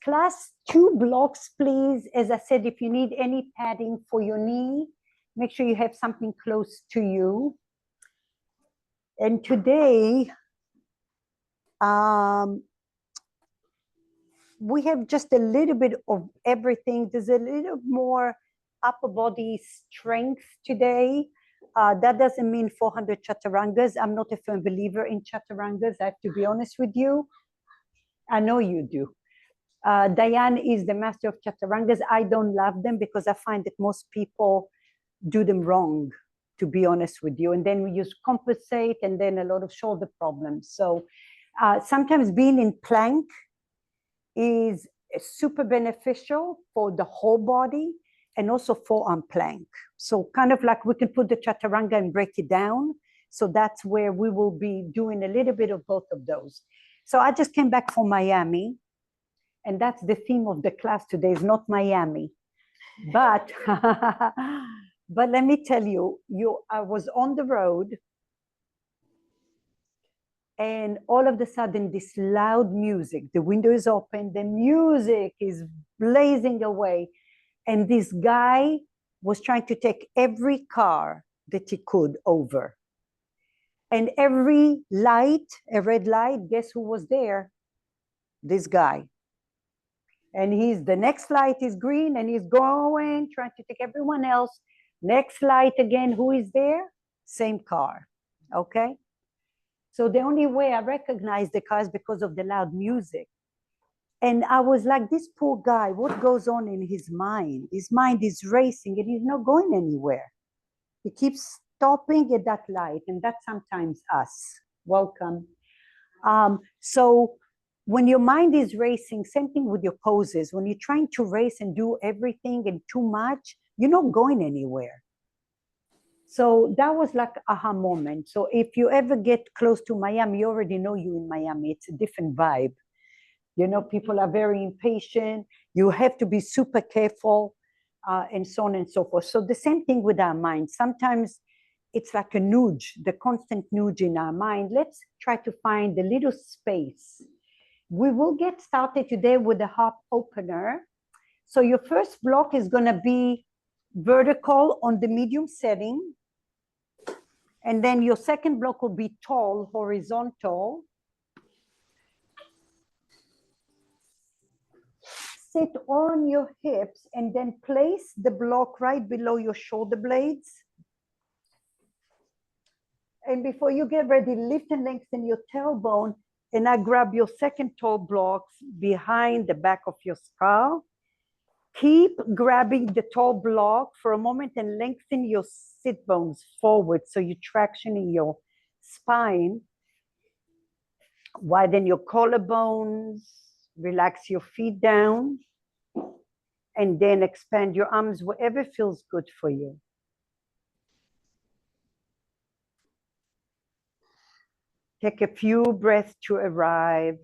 class 2 blocks, please. As I said, if you need any padding for your knee, make sure you have something close to you. And today, we have just a little bit of everything. There's a little more upper body strength today. That doesn't mean 400 chaturangas. I'm not a firm believer in chaturangas, I have to be honest with you. I know you do. Diane is the master of chaturangas. I don't love them because I find that most people do them wrong, to be honest with you. And then we use compensate and then a lot of shoulder problems. So sometimes being in plank is super beneficial for the whole body and also forearm plank. So kind of like we can put the chaturanga and break it down. So that's where we will be doing a little bit of both of those. So I just came back from Miami, and that's the theme of the class today, is not Miami. But, but let me tell you, I was on the road, and all of a sudden this loud music, the window is open, the music is blazing away. And this guy was trying to take every car that he could over. And every light, a red light, guess who was there? This guy. And the next light is green and he's going, trying to take everyone else. Next light again, who is there? Same car, okay? So the only way I recognize the car is because of the loud music. And I was like, this poor guy, what goes on in his mind? His mind is racing and he's not going anywhere. He keeps stopping at that light, and that's sometimes us. Welcome. So when your mind is racing, same thing with your poses. When you're trying to race and do everything and too much, you're not going anywhere. So that was like aha moment. So if you ever get close to Miami, you already know you in Miami. It's a different vibe. You know, people are very impatient. You have to be super careful, and so on and so forth. So the same thing with our mind. Sometimes it's like a nudge, the constant nudge in our mind. Let's try to find a little space. We will get started today with a heart opener. So your first block is going to be vertical on the medium setting. And then your second block will be tall, horizontal. Sit on your hips and then place the block right below your shoulder blades. And before you get ready, lift and lengthen your tailbone, and I grab your second tall blocks behind the back of your skull. Keep grabbing the tall block for a moment and lengthen your sit bones forward so you're tractioning your spine. Widen your collarbones, relax your feet down, and then expand your arms wherever feels good for you. Take a few breaths to arrive.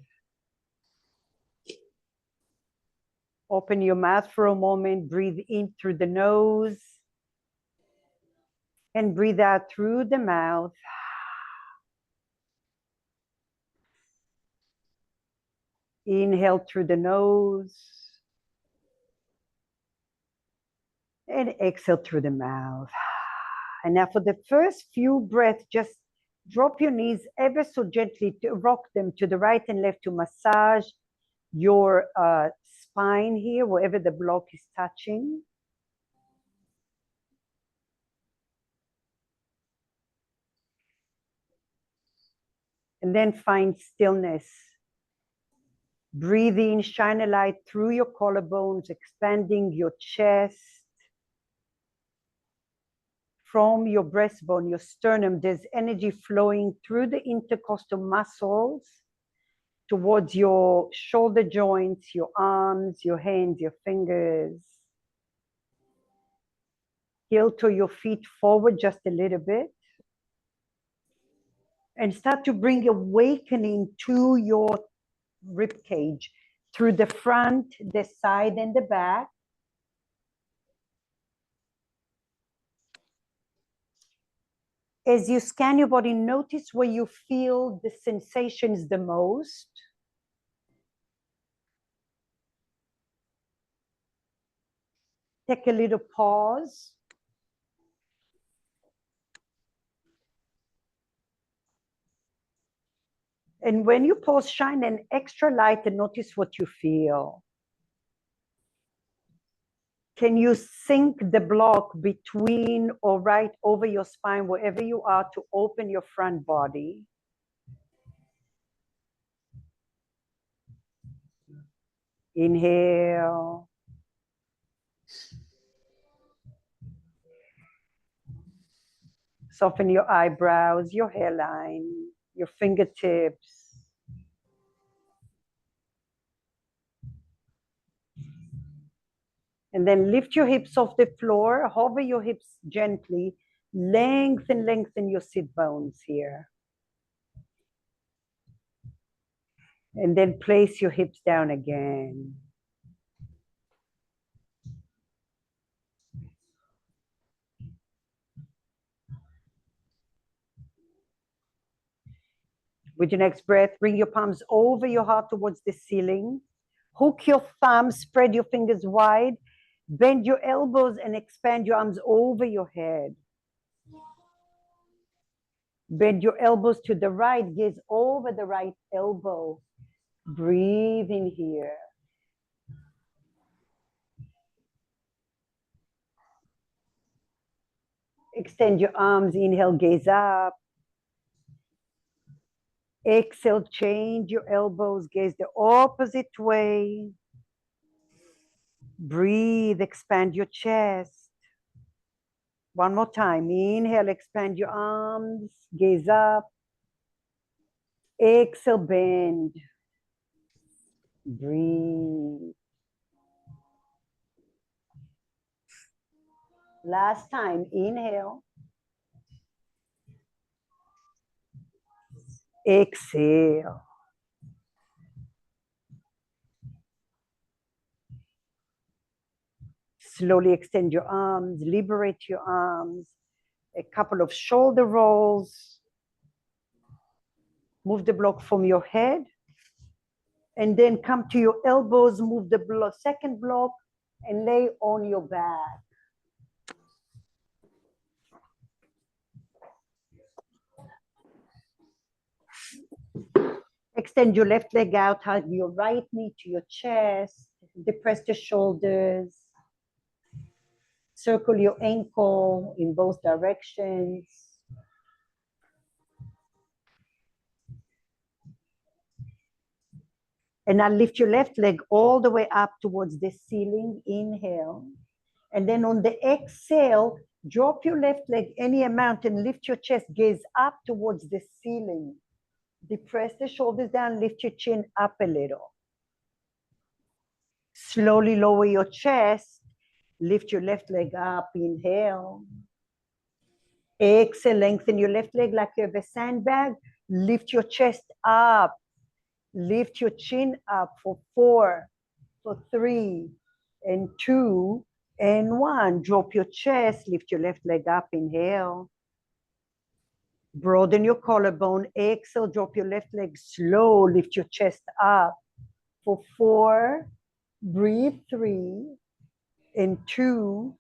Open your mouth for a moment, breathe in through the nose, and breathe out through the mouth. Inhale through the nose, and exhale through the mouth. And now for the first few breaths, just drop your knees ever so gently, to rock them to the right and left to massage your spine here, wherever the block is touching. And then find stillness. Breathe in, shine a light through your collarbones, expanding your chest. From your breastbone, your sternum, there's energy flowing through the intercostal muscles towards your shoulder joints, your arms, your hands, your fingers. Heel to your feet forward just a little bit. And start to bring awakening to your rib cage through the front, the side, and the back. As you scan your body, notice where you feel the sensations the most. Take a little pause. And when you pause, shine an extra light and notice what you feel. Can you sink the block between or right over your spine, wherever you are, to open your front body? Inhale. Soften your eyebrows, your hairline, your fingertips. And then lift your hips off the floor, hover your hips gently, lengthen your sit bones here. And then place your hips down again. With your next breath, bring your palms over your heart towards the ceiling. Hook your thumbs, spread your fingers wide, bend your elbows and expand your arms over your head. Bend your elbows to the right, gaze over the right elbow. Breathe in here. Extend your arms, inhale, gaze up. Exhale, change your elbows, gaze the opposite way. Breathe, expand your chest. One more time, inhale, expand your arms, gaze up. Exhale, bend. Breathe. Last time, inhale. Exhale. Slowly extend your arms, liberate your arms. A couple of shoulder rolls. Move the block from your head. And then come to your elbows, move the second block, and lay on your back. Extend your left leg out, hug your right knee to your chest, depress the shoulders, circle your ankle in both directions. And now lift your left leg all the way up towards the ceiling, inhale. And then on the exhale, drop your left leg any amount and lift your chest, gaze up towards the ceiling. Depress the shoulders down, lift your chin up a little. Slowly lower your chest, lift your left leg up, inhale. Exhale, lengthen your left leg like you have a sandbag, lift your chest up, lift your chin up for 4, for 3, and 2, and 1. Drop your chest, lift your left leg up, inhale. Broaden your collarbone, exhale, drop your left leg slow, lift your chest up for 4, breathe 3, and 2,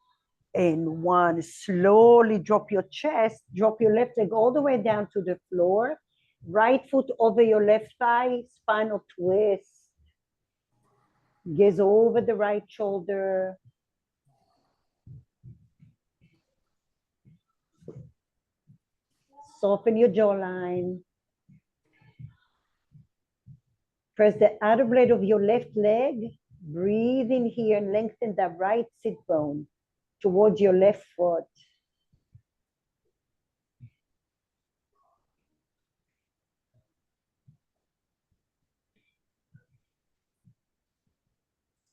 and 1. Slowly drop your chest, drop your left leg all the way down to the floor, right foot over your left thigh, spinal twist. Gaze over the right shoulder. Soften your jawline. Press the outer blade of your left leg. Breathe in here and lengthen the right sit bone towards your left foot.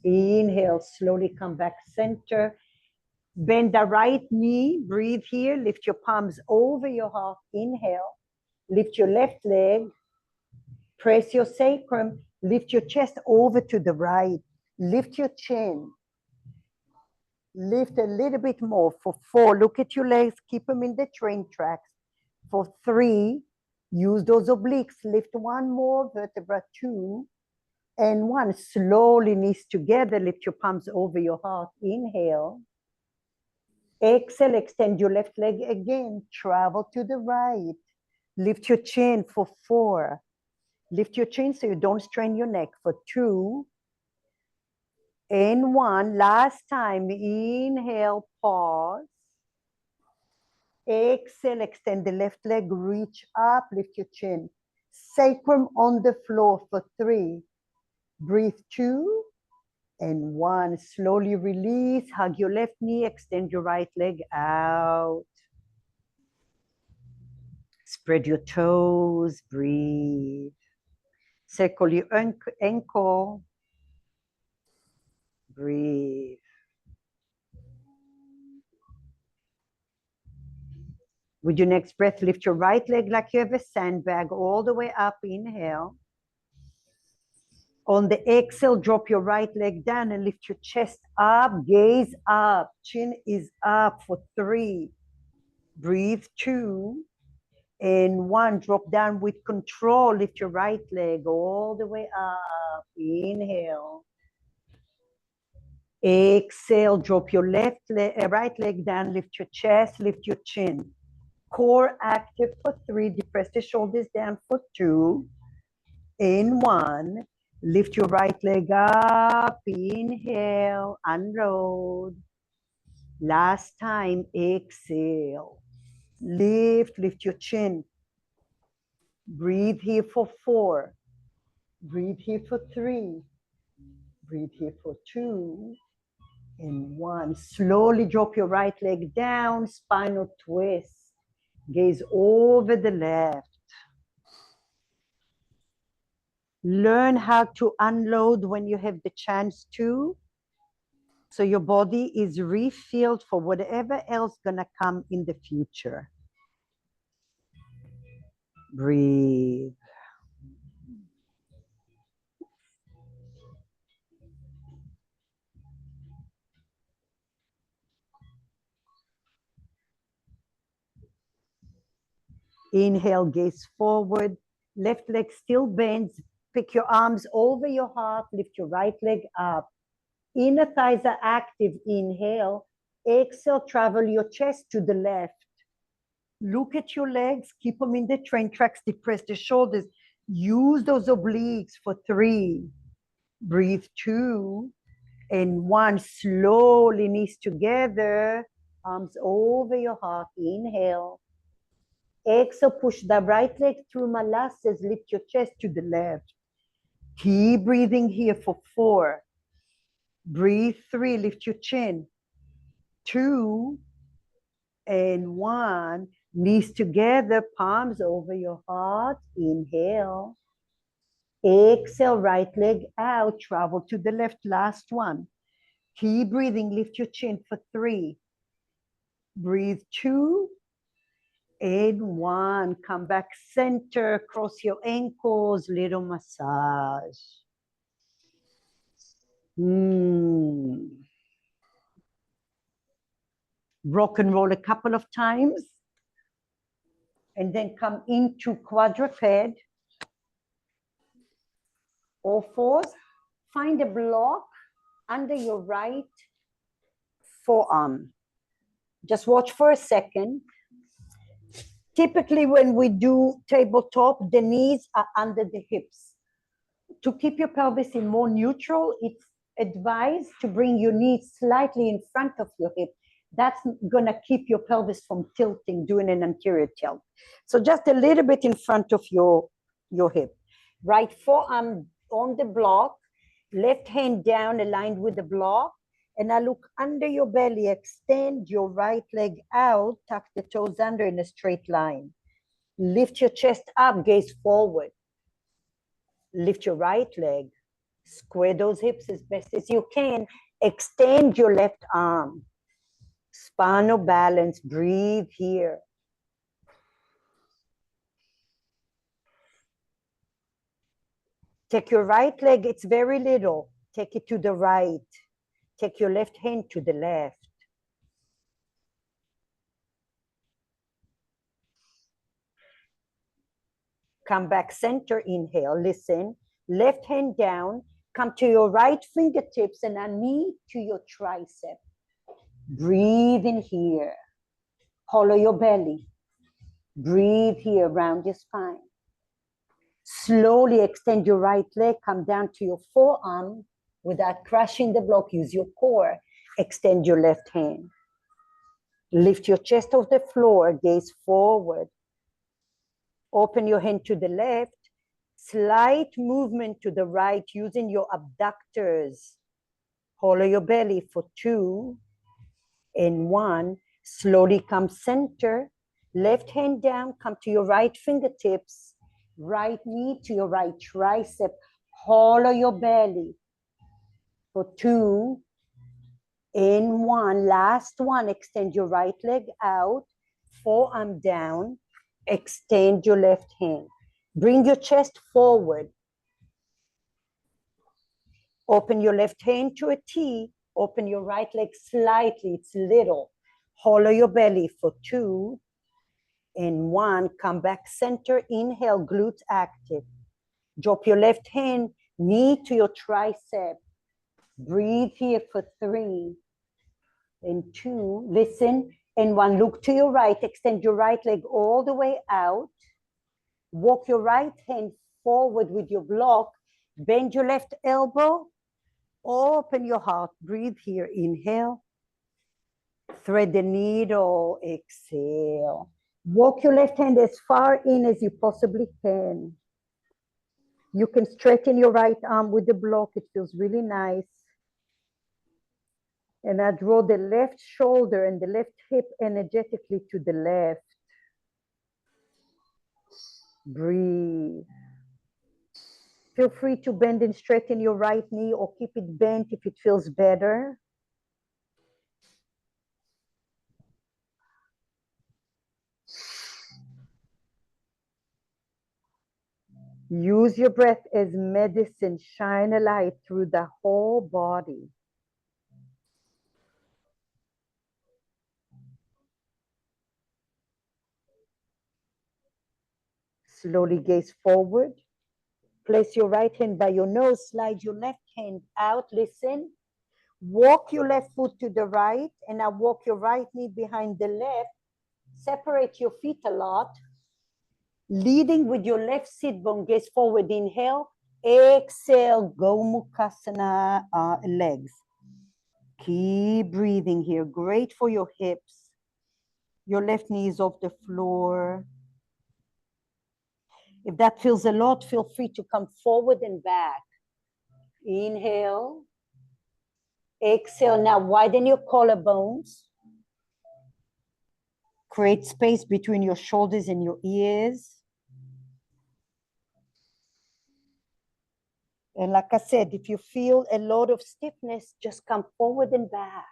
Inhale, slowly come back center. Bend the right knee, breathe here, lift your palms over your heart, inhale. Lift your left leg, press your sacrum, lift your chest over to the right, lift your chin. Lift a little bit more for 4. Look at your legs, keep them in the train tracks. For 3, use those obliques, lift 1 more, vertebra 2, and 1. Slowly, knees together, lift your palms over your heart, inhale. Exhale, extend your left leg again. Travel to the right. Lift your chin for 4. Lift your chin so you don't strain your neck for 2. And 1. Last time. Inhale, pause. Exhale, extend the left leg, reach up, lift your chin. Sacrum on the floor for 3. Breathe 2 and 1. Slowly release, hug your left knee, extend your right leg out. Spread your toes, breathe. Circle your ankle, breathe. With your next breath, lift your right leg like you have a sandbag all the way up, inhale. On the exhale, drop your right leg down and lift your chest up, gaze up, chin is up for 3. Breathe 2 and 1. Drop down with control, lift your right leg all the way up, inhale. Exhale, drop your right leg down, lift your chest, lift your chin. Core active for 3, depress the shoulders down for 2 and 1. Lift your right leg up, inhale, unload. Last time, exhale. Lift your chin. Breathe here for 4. Breathe here for 3. Breathe here for 2 and 1. Slowly drop your right leg down, spinal twist. Gaze over the left. Learn how to unload when you have the chance to, so your body is refilled for whatever else gonna come in the future. Breathe. Inhale, gaze forward. Left leg still bends. Pick your arms over your heart. Lift your right leg up. Inner thighs are active. Inhale. Exhale, travel your chest to the left. Look at your legs. Keep them in the train tracks. Depress the shoulders. Use those obliques for 3. Breathe 2 and 1. Slowly, knees together. Arms over your heart. Inhale. Exhale, push the right leg through molasses. Lift your chest to the left. Keep breathing here for 4. Breathe 3. Lift your chin. 2 and 1. Knees together, palms over your heart. Inhale. Exhale, right leg out. Travel to the left. Last one. Keep breathing. Lift your chin for 3. Breathe 2 and 1. Come back center. Cross your ankles. Little massage. Rock and roll a couple of times. And then come into quadruped. All 4s. Find a block under your right forearm. Just watch for a second. Typically, when we do tabletop, the knees are under the hips. To keep your pelvis in more neutral, it's advised to bring your knees slightly in front of your hip. That's gonna keep your pelvis from tilting, doing an anterior tilt. So just a little bit in front of your hip. Right forearm on the block, left hand down aligned with the block, and now look under your belly, extend your right leg out, tuck the toes under in a straight line. Lift your chest up, gaze forward. Lift your right leg, square those hips as best as you can, extend your left arm. Spinal balance, breathe here. Take your right leg, it's very little, take it to the right. Take your left hand to the left. Come back center, inhale, listen. Left hand down, come to your right fingertips and a knee to your tricep. Breathe in here. Hollow your belly. Breathe here, round your spine. Slowly extend your right leg, come down to your forearm without crushing the block. Use your core. Extend your left hand. Lift your chest off the floor, gaze forward. Open your hand to the left. Slight movement to the right using your abductors. Hollow your belly for 2 and 1. Slowly come center. Left hand down, come to your right fingertips. Right knee to your right tricep. Hollow your belly for 2 and 1. Last one, extend your right leg out. Forearm down. Extend your left hand. Bring your chest forward. Open your left hand to a T. Open your right leg slightly. It's little. Hollow your belly for 2 and 1. Come back center. Inhale, glutes active. Drop your left hand, knee to your tricep. Breathe here for 3 and 2. Listen. And 1. Look to your right. Extend your right leg all the way out. Walk your right hand forward with your block. Bend your left elbow. Open your heart. Breathe here. Inhale. Thread the needle. Exhale. Walk your left hand as far in as you possibly can. You can straighten your right arm with the block. It feels really nice. And I draw the left shoulder and the left hip energetically to the left. Breathe. Feel free to bend and straighten your right knee or keep it bent if it feels better. Use your breath as medicine. Shine a light through the whole body. Slowly gaze forward. Place your right hand by your nose. Slide your left hand out. Listen. Walk your left foot to the right. And now walk your right knee behind the left. Separate your feet a lot. Leading with your left sit bone. Gaze forward. Inhale. Exhale. Gomukhasana legs. Keep breathing here. Great for your hips. Your left knee is off the floor. If that feels a lot, feel free to come forward and back. Inhale. Exhale. Now widen your collarbones. Create space between your shoulders and your ears. And like I said, if you feel a lot of stiffness, just come forward and back.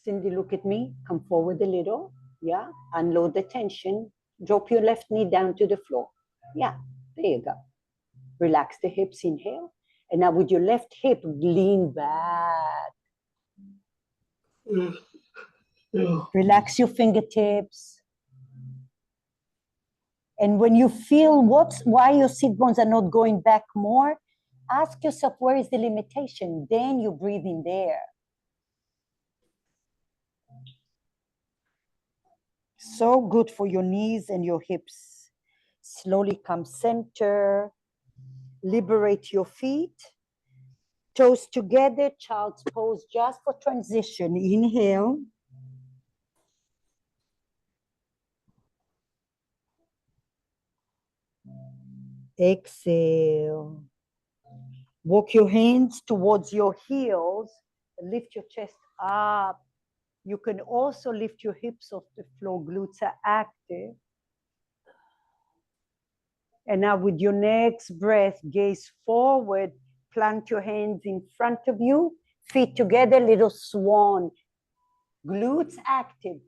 Cindy, look at me. Come forward a little. Yeah. Unload the tension. Drop your left knee down to the floor. Yeah. There you go. Relax the hips. Inhale. And now with your left hip, lean back. Relax your fingertips. And when you feel why your sit bones are not going back more, ask yourself, where is the limitation? Then you breathe in there. So good for your knees and your hips. Slowly come center. Liberate your feet. Toes together, child's pose just for transition. Inhale. Exhale. Walk your hands towards your heels. Lift your chest up. You can also lift your hips off the floor. Glutes are active. And now with your next breath, gaze forward. Plant your hands in front of you. Feet together, little swan. Glutes active.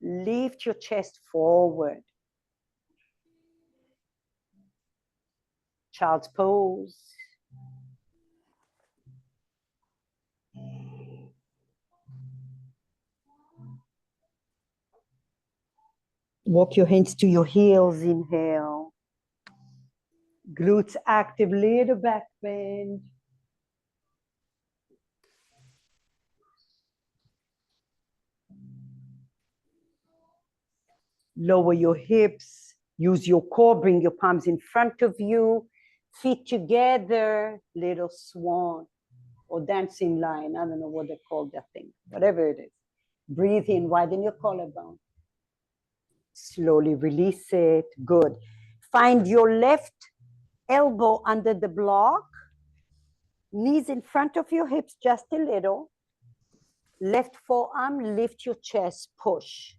Lift your chest forward. Child's pose. Walk your hands to your heels. Inhale. Glutes active, little back bend. Lower your hips, use your core, bring your palms in front of you, feet together, little swan or dancing line. I don't know what they call that thing, whatever it is. Breathe in, widen your collarbone. Slowly release it, good. Find your left elbow under the block, knees in front of your hips just a little. Left forearm, lift your chest, push.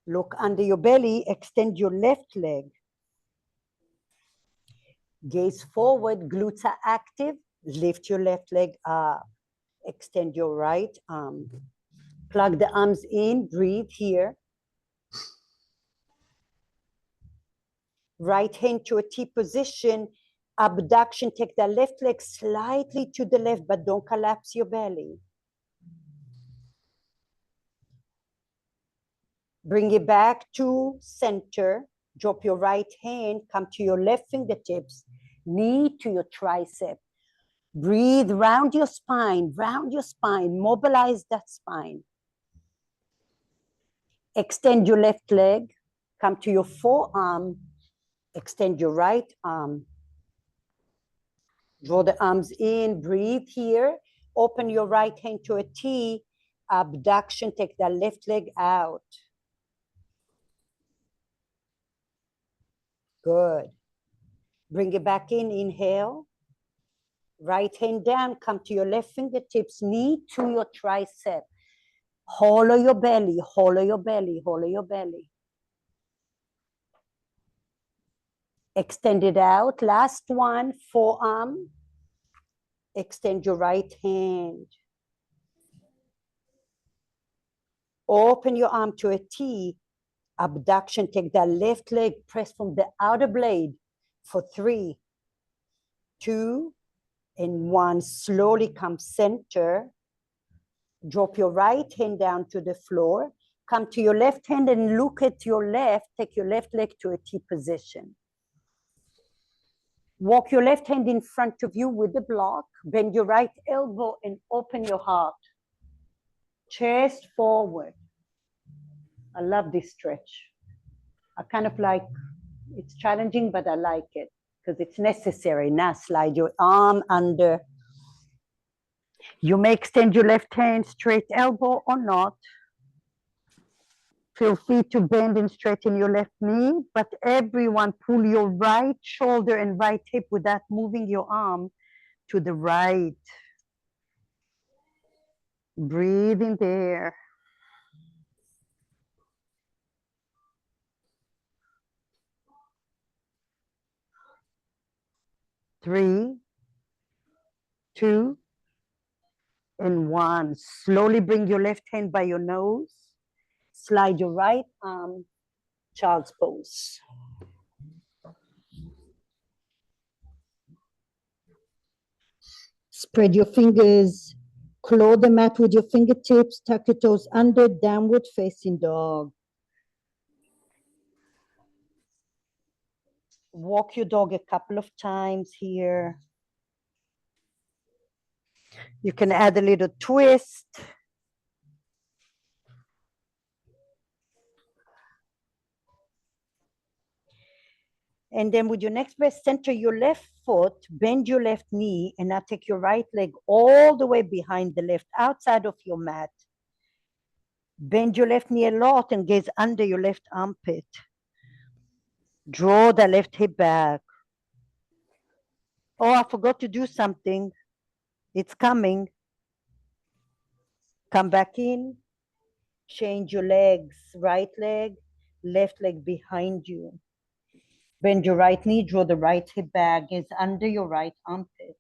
Look under your belly, extend your left leg. Gaze forward, glutes are active. Lift your left leg up. Extend your right arm. Plug the arms in, breathe here. Right hand to a T position. Abduction, take the left leg slightly to the left, but don't collapse your belly. Bring it back to center. Drop your right hand, come to your left fingertips, knee to your tricep. Breathe, round your spine, mobilize that spine. Extend your left leg, come to your forearm, extend your right arm. Draw the arms in, breathe here. Open your right hand to a T, abduction, take the left leg out. Good. Bring it back in, inhale. Right hand down, come to your left fingertips, knee to your tricep. Hollow your belly, hollow your belly, hollow your belly. Extend it out. Last one, forearm. Extend your right hand. Open your arm to a T. Abduction, take the left leg, press from the outer blade for 3, 2, and 1. Slowly come center. Drop your right hand down to the floor. Come to your left hand and look at your left. Take your left leg to a T position. Walk your left hand in front of you with the block. Bend your right elbow and open your heart. Chest forward. I love this stretch. I kind of like, it's challenging, but I like it because it's necessary. Now slide your arm under. You may extend your left hand, straight elbow or not. Feel free to bend and straighten your left knee, but everyone pull your right shoulder and right hip without moving your arm to the right. Breathe in there. Three, 2, and 1. Slowly bring your left hand by your nose. Slide your right arm, child's pose. Spread your fingers, claw the mat with your fingertips, tuck your toes under, downward facing dog. Walk your dog a couple of times here. You can add a little twist. And then with your next breath, center your left foot, bend your left knee, and now take your right leg all the way behind the left, outside of your mat. Bend your left knee a lot and gaze under your left armpit. Draw the left hip back. Oh, I forgot to do something. It's coming. Come back in. Change your legs. Right leg, left leg behind you. Bend your right knee, draw the right hip back, gaze under your right armpit.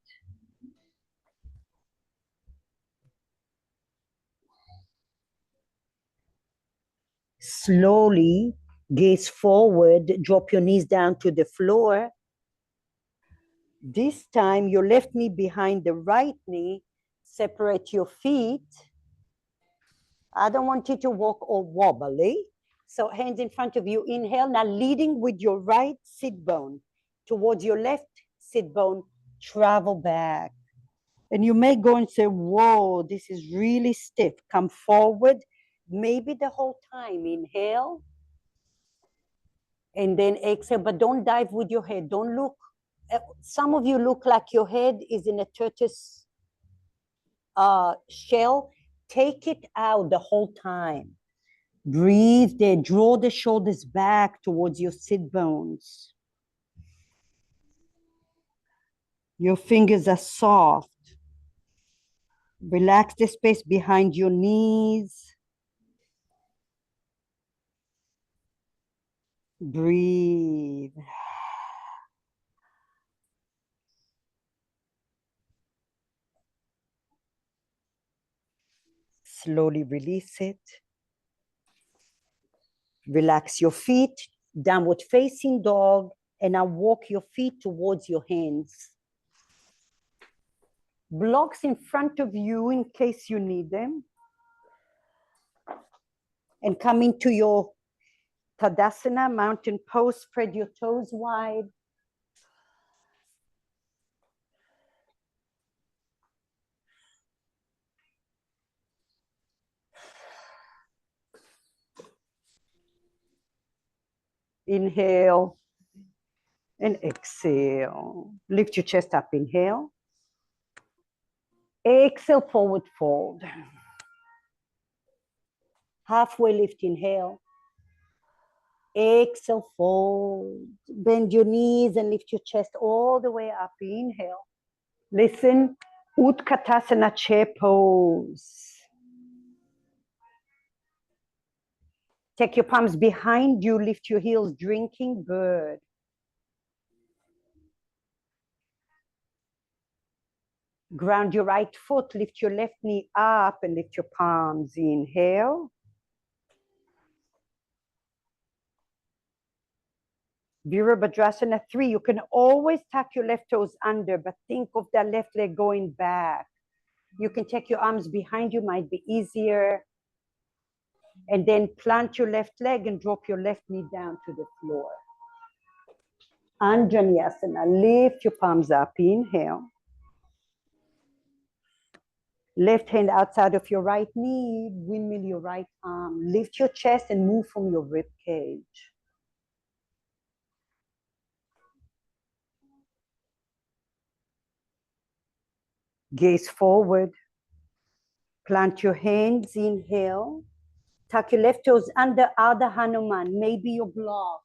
Slowly gaze forward, drop your knees down to the floor. This time, your left knee behind the right knee, separate your feet. I don't want you to walk all wobbly. So hands in front of you, inhale, now leading with your right sit bone towards your left sit bone, travel back. And you may go and say, whoa, this is really stiff. Come forward, maybe the whole time. Inhale. And then exhale, but don't dive with your head. Don't look. Some of you look like your head is in a tortoise shell. Take it out the whole time. Breathe there. Draw the shoulders back towards your sit bones. Your fingers are soft. Relax the space behind your knees. Breathe. Slowly release it. Relax your feet, downward facing dog, and now walk your feet towards your hands. Blocks in front of you in case you need them. And come into your Tadasana, mountain pose, spread your toes wide. Inhale and exhale. Lift your chest up, inhale. Exhale, forward fold. Halfway lift, inhale. Exhale, fold. Bend your knees and lift your chest all the way up, inhale. Listen, Utkatasana chair pose. Take your palms behind you, lift your heels, drinking bird. Ground your right foot, lift your left knee up and lift your palms. Inhale. Virabhadrasana 3. You can always tuck your left toes under, but think of that left leg going back. You can take your arms behind you, might be easier. And then plant your left leg and drop your left knee down to the floor. Anjaneyasana, lift your palms up, inhale. Left hand outside of your right knee, windmill your right arm. Lift your chest and move from your rib cage. Gaze forward. Plant your hands, inhale. Tuck your left toes under Ardha Hanuman, maybe your blocks.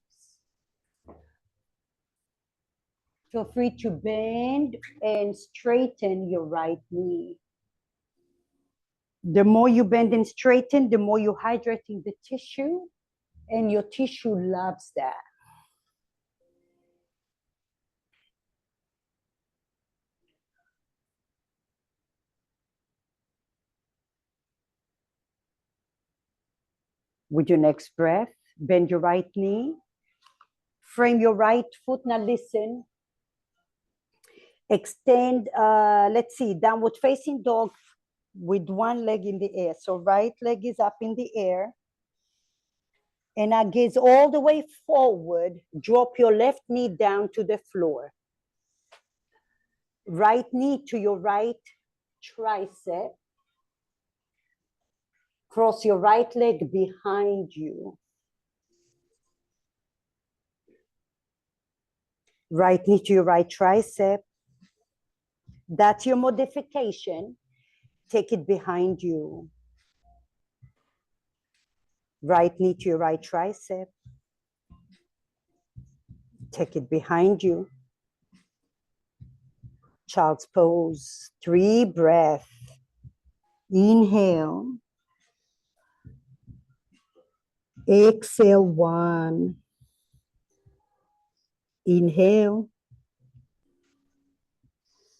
Feel free to bend and straighten your right knee. The more you bend and straighten, the more you're hydrating the tissue, and your tissue loves that. With your next breath, bend your right knee, frame your right foot. Now listen. Extend, let's see, downward facing dog with one leg in the air. So right leg is up in the air. And now gaze all the way forward. Drop your left knee down to the floor. Right knee to your right tricep. Cross your right leg behind you. Right knee to your right tricep. That's your modification. Take it behind you. Right knee to your right tricep. Take it behind you. Child's pose. 3 breaths. Inhale. Exhale 1. Inhale.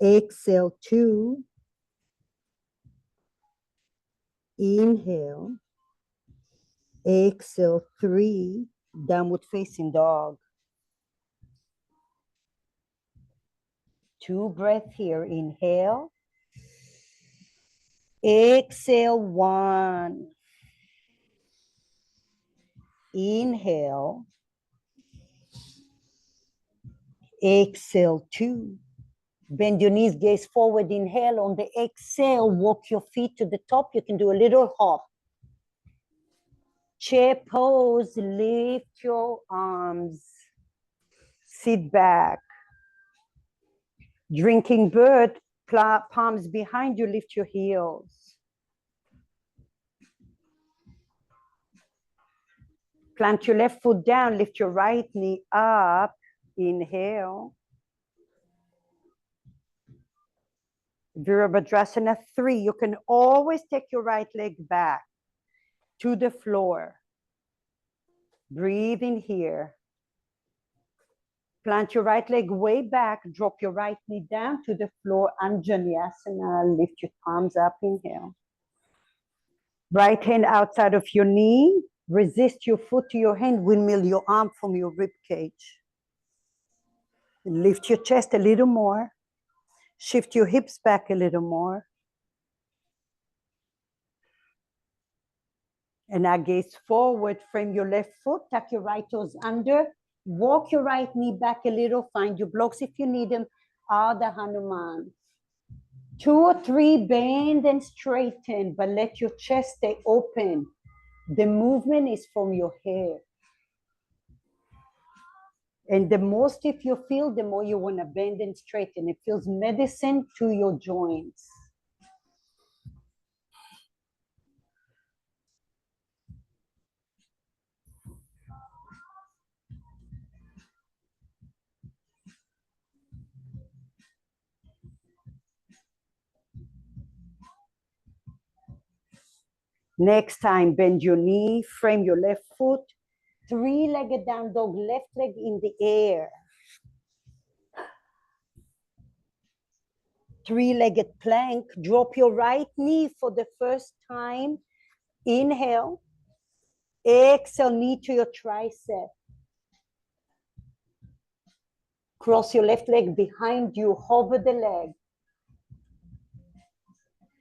Exhale 2. Inhale. Exhale 3. Downward facing dog. 2 breaths here. Inhale. Exhale 1. Inhale. Exhale 2. Bend your knees, gaze forward, inhale. On the exhale, walk your feet to the top. You can do a little hop. Chair pose, lift your arms. Sit back. Drinking bird, palms behind you, lift your heels. Plant your left foot down, lift your right knee up. Inhale. Virabhadrasana 3. You can always take your right leg back to the floor. Breathe in here. Plant your right leg way back, drop your right knee down to the floor, Anjaneyasana, lift your palms up, inhale. Right hand outside of your knee, resist your foot to your hand, windmill your arm from your rib cage. Lift your chest a little more, shift your hips back a little more. And now gaze forward, frame your left foot, tuck your right toes under, walk your right knee back a little, find your blocks if you need them, Ardha Hanuman. 2 or 3, bend and straighten, but let your chest stay open. The movement is from your hair. And the more stiff you feel, the more you want to bend and straighten. It feels medicine to your joints. Next time, bend your knee, frame your left foot, 3-legged down dog, left leg in the air. 3-legged plank, drop your right knee for the first time. Inhale, exhale, knee to your tricep. Cross your left leg behind you, hover the leg.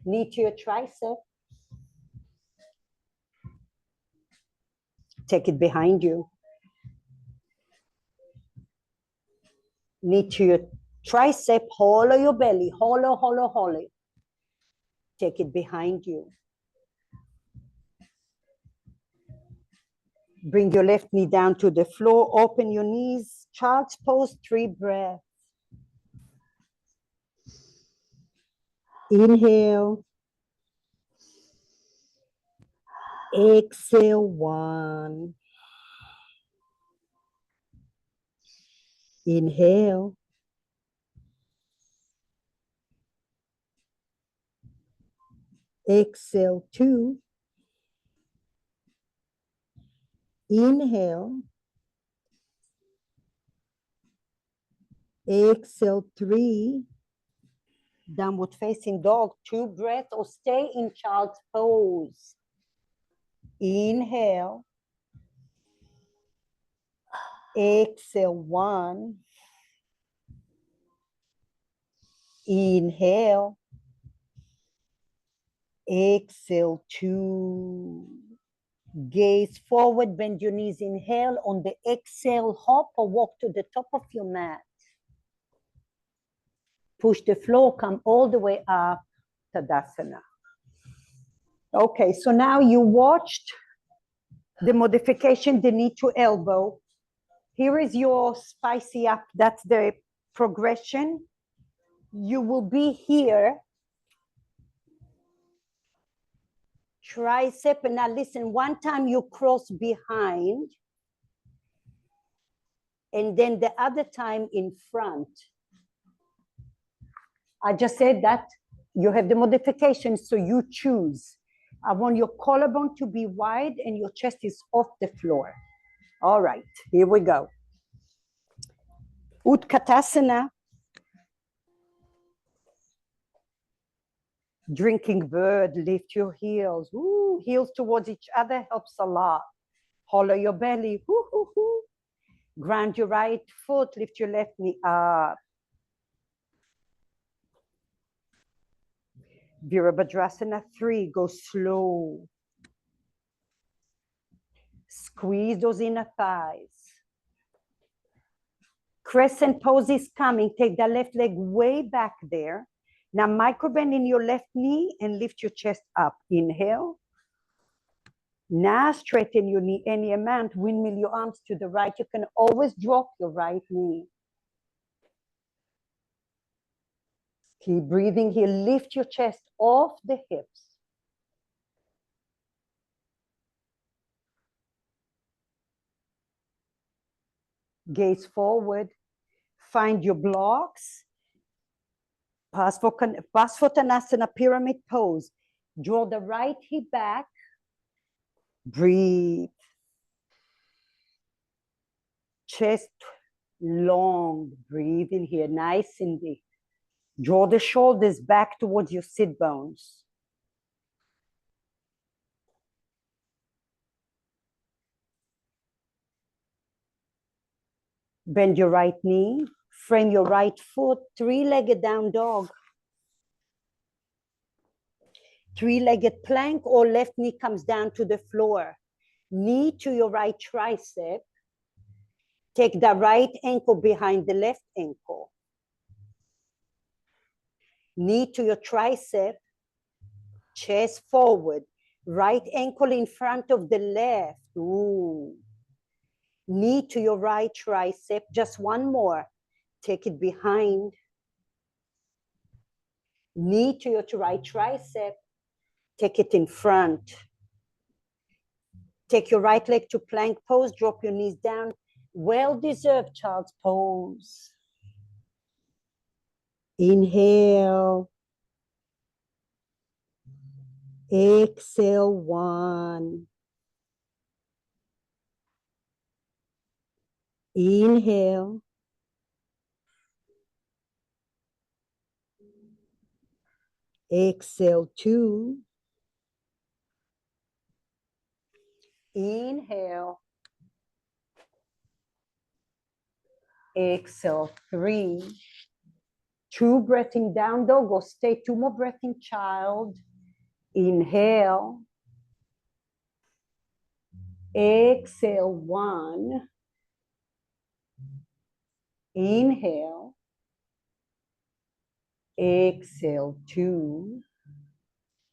Knee to your tricep. Take it behind you. Knee to your tricep, hollow your belly, hollow, hollow, hollow. Take it behind you. Bring your left knee down to the floor, open your knees, child's pose, 3 breaths. Inhale. Exhale, 1. Inhale. Exhale, 2. Inhale. Exhale, 3. Downward facing dog, 2 breaths, or stay in child's pose. Inhale. Exhale, 1. Inhale. Exhale, 2. Gaze forward, bend your knees, inhale. On the exhale, hop or walk to the top of your mat. Push the floor, come all the way up, Tadasana. Okay, so now you watched the modification, the knee to elbow. Here is your spicy up, that's the progression. You will be here. Tricep, and now listen, one time you cross behind, and then the other time in front. I just said that you have the modification, so you choose. I want your collarbone to be wide and your chest is off the floor. All right, here we go. Utkatasana. Drinking bird, lift your heels. Ooh, heels towards each other helps a lot. Hollow your belly. Ooh, ooh, ooh. Ground your right foot, lift your left knee up. Virabhadrasana 3, go slow. Squeeze those inner thighs. Crescent pose is coming. Take the left leg way back there. Now micro bend in your left knee and lift your chest up. Inhale. Now straighten your knee any amount, windmill your arms to the right. You can always drop your right knee. Keep breathing here. Lift your chest off the hips. Gaze forward. Find your blocks. Pasvottanasana pyramid pose. Draw the right hip back. Breathe. Chest long. Breathe in here. Nice and deep. Draw the shoulders back towards your sit bones. Bend your right knee. Frame your right foot. Three-legged down dog. Three-legged plank or left knee comes down to the floor. Knee to your right tricep. Take the right ankle behind the left ankle. Knee to your tricep. Chest forward. Right ankle in front of the left. Ooh. Knee to your right tricep. Just one more. Take it behind. Knee to your right tricep. Take it in front. Take your right leg to plank pose. Drop your knees down. Well-deserved child's pose. Inhale. Exhale, one. Inhale. Exhale, two. Inhale. Exhale, three. Two breath in down dog or stay. Two more breath in child. Inhale. Exhale, one. Inhale. Exhale, two.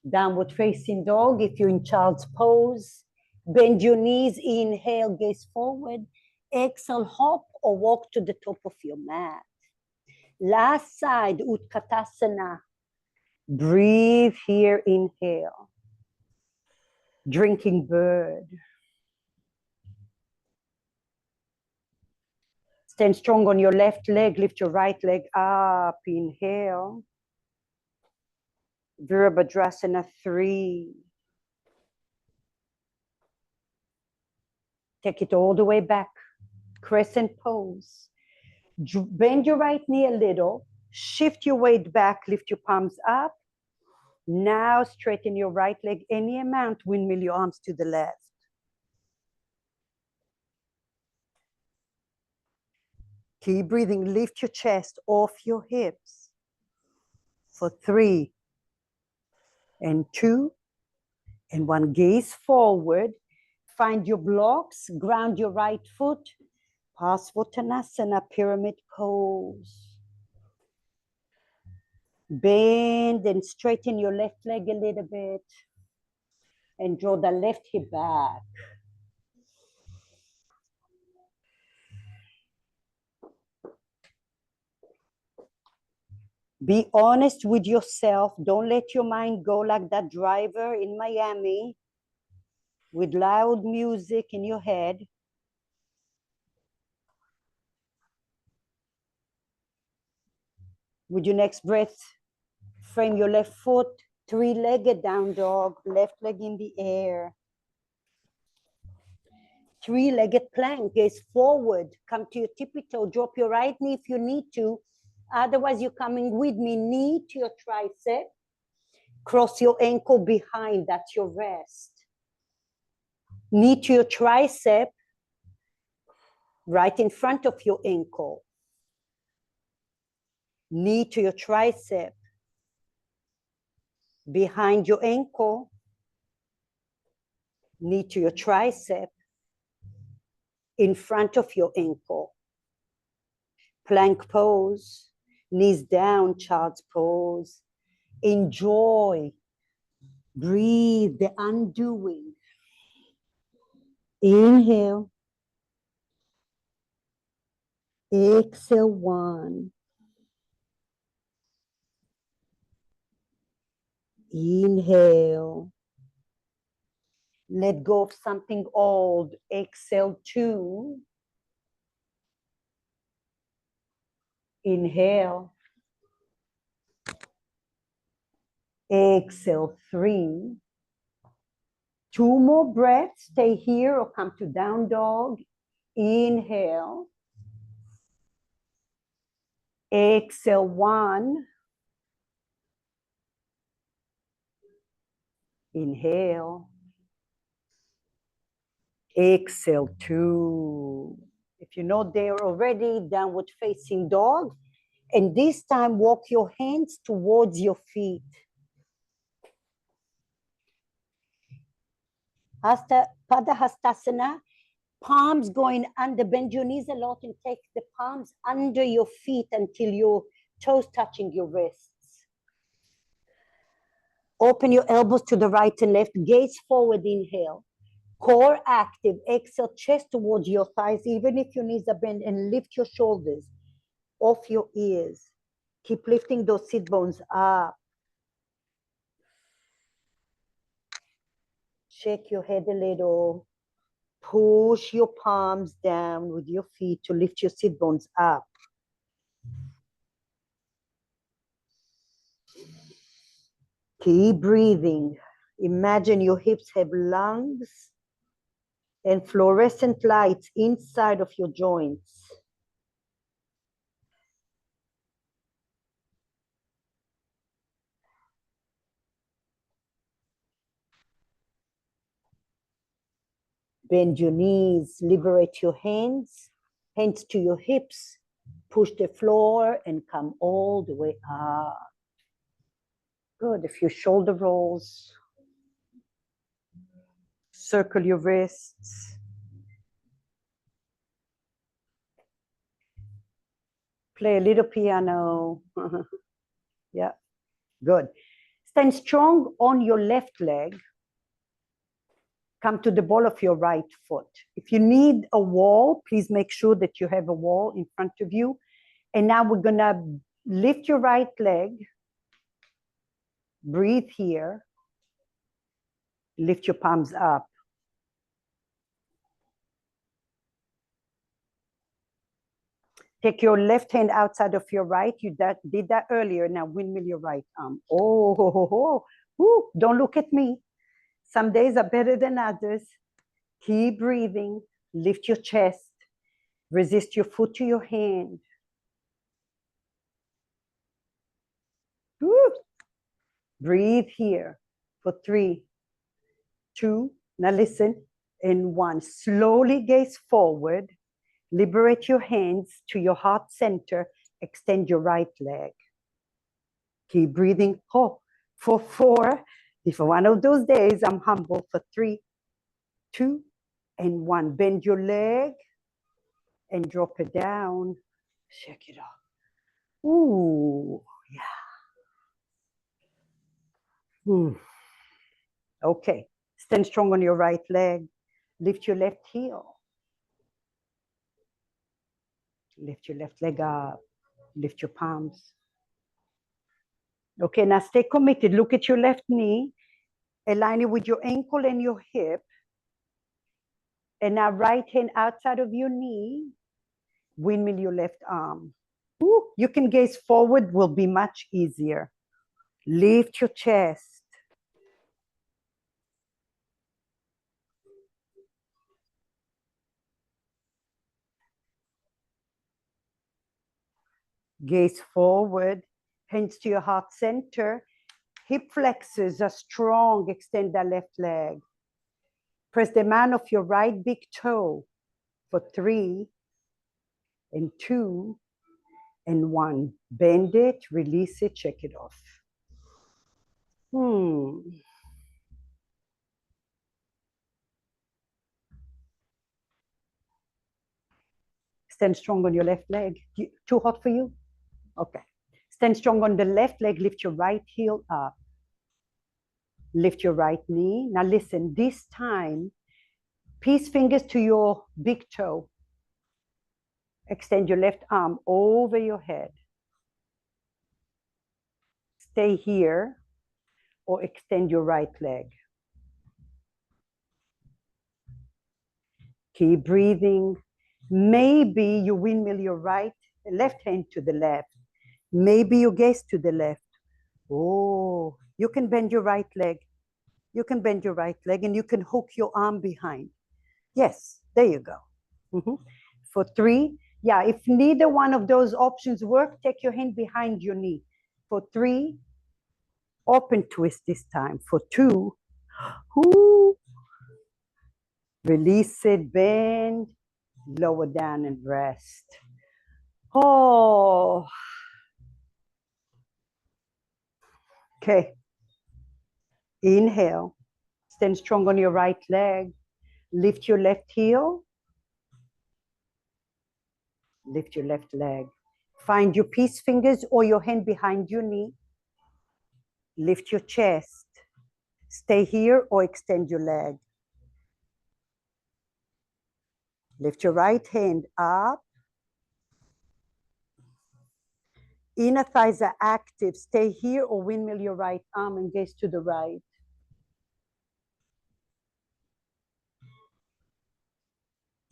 Downward facing dog. If you're in child's pose, bend your knees. Inhale, gaze forward. Exhale, hop or walk to the top of your mat. Last side, Utkatasana. Breathe here, inhale. Drinking bird. Stand strong on your left leg. Lift your right leg up. Inhale. Virabhadrasana, three. Take it all the way back. Crescent pose. Bend your right knee a little. Shift your weight back. Lift your palms up. Now straighten your right leg any amount. Windmill your arms to the left. Keep breathing. Lift your chest off your hips. For three and two and one. Gaze forward. Find your blocks. Ground your right foot. Pasvottanasana pyramid pose. Bend and straighten your left leg a little bit. And draw the left hip back. Be honest with yourself. Don't let your mind go like that driver in Miami with loud music in your head. With your next breath, frame your left foot, three-legged down dog, left leg in the air. Three-legged plank, gaze forward, come to your tippy toe, drop your right knee if you need to. Otherwise, you're coming with me, knee to your tricep, cross your ankle behind, that's your rest. Knee to your tricep, right in front of your ankle. Knee to your tricep, behind your ankle. Knee to your tricep, in front of your ankle. Plank pose, knees down, child's pose. Enjoy, breathe the undoing. Inhale. Exhale, 1. Inhale. Let go of something old. Exhale, 2. Inhale. Exhale, 3. 2 more breaths. Stay here or come to down dog. Inhale. Exhale, 1. Inhale. Exhale, 2. If you're not there already, downward facing dog. And this time, walk your hands towards your feet. Padahastasana, palms going under. Bend your knees a lot and take the palms under your feet until your toes touching your wrists. Open your elbows to the right and left. Gaze forward, inhale. Core active. Exhale, chest towards your thighs, even if your knees are bent, and lift your shoulders off your ears. Keep lifting those sit bones up. Shake your head a little. Push your palms down with your feet to lift your sit bones up. Keep breathing. Imagine your hips have lungs and fluorescent lights inside of your joints. Bend your knees, liberate your hands to your hips, push the floor and come all the way up. Good, a few shoulder rolls. Circle your wrists. Play a little piano. Yeah, good. Stand strong on your left leg. Come to the ball of your right foot. If you need a wall, please make sure that you have a wall in front of you. And now we're gonna lift your right leg. Breathe here. Lift your palms up. Take your left hand outside of your right. You did that earlier. Now windmill your right arm. Oh, ho, ho, ho. Woo. Don't look at me. Some days are better than others. Keep breathing. Lift your chest. Resist your foot to your hand. Woo. Breathe here for 3, 2, now listen, and 1. Slowly gaze forward. Liberate your hands to your heart center. Extend your right leg. Keep breathing. Oh, for 4. If one of those days, I'm humble. For 3, 2, and 1. Bend your leg and drop it down. Shake it off. Ooh, yeah. Okay. Stand strong on your right leg. Lift your left heel. Lift your left leg up. Lift your palms. Okay, now stay committed. Look at your left knee. Align it with your ankle and your hip. And now right hand outside of your knee. Windmill your left arm. Ooh, you can gaze forward, will be much easier. Lift your chest. Gaze forward, hands to your heart center. Hip flexors are strong. Extend that left leg. Press the man of your right big toe for 3, and 2, and 1. Bend it, release it, check it off. Stand strong on your left leg. Too hot for you? Okay. Stand strong on the left leg. Lift your right heel up. Lift your right knee. Now listen, this time, Peace fingers to your big toe. Extend your left arm over your head. Stay here or extend your right leg. Keep breathing. Maybe you windmill your left hand to the left. Maybe you gaze to the left. Oh, you can bend your right leg. You can bend your right leg and you can hook your arm behind. Yes, there you go. For 3, yeah, if neither one of those options work, take your hand behind your knee. For 3, open twist this time. For 2, release it, bend, lower down and rest. Oh, okay. Inhale, stand strong on your right leg. Lift your left heel. Lift your left leg. Find your peace fingers or your hand behind your knee. Lift your chest. Stay here or extend your leg. Lift your right hand up. Inner thighs are active. Stay here or windmill your right arm and gaze to the right.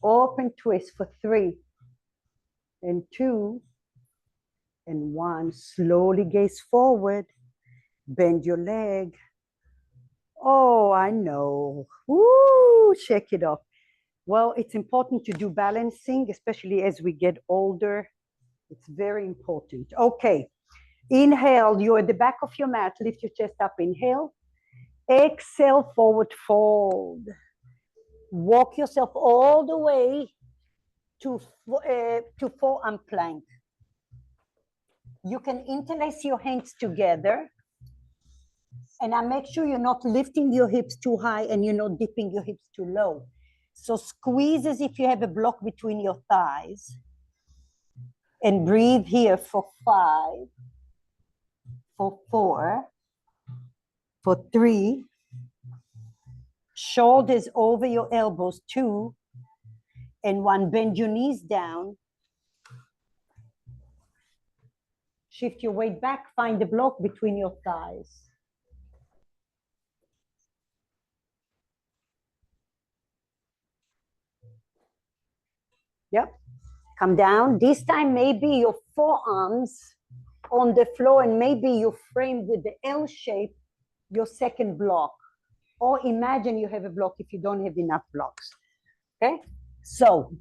Open twist for 3 and 2 and 1. Slowly gaze forward. Bend your leg. Oh, I know. Woo, shake it off. Well, it's important to do balancing, especially as we get older. It's very important. Okay. Inhale, you're at the back of your mat. Lift your chest up. Inhale. Exhale, forward fold. Walk yourself all the way to forearm plank. You can interlace your hands together. And I make sure you're not lifting your hips too high and you're not dipping your hips too low. So squeeze as if you have a block between your thighs. And breathe here for 5, for 4, for 3. Shoulders over your elbows, 2. And 1, bend your knees down. Shift your weight back, find the block between your thighs. Yep. Come down. This time, maybe your forearms on the floor and maybe you frame with the L shape your second block. Or imagine you have a block if you don't have enough blocks. Okay? So,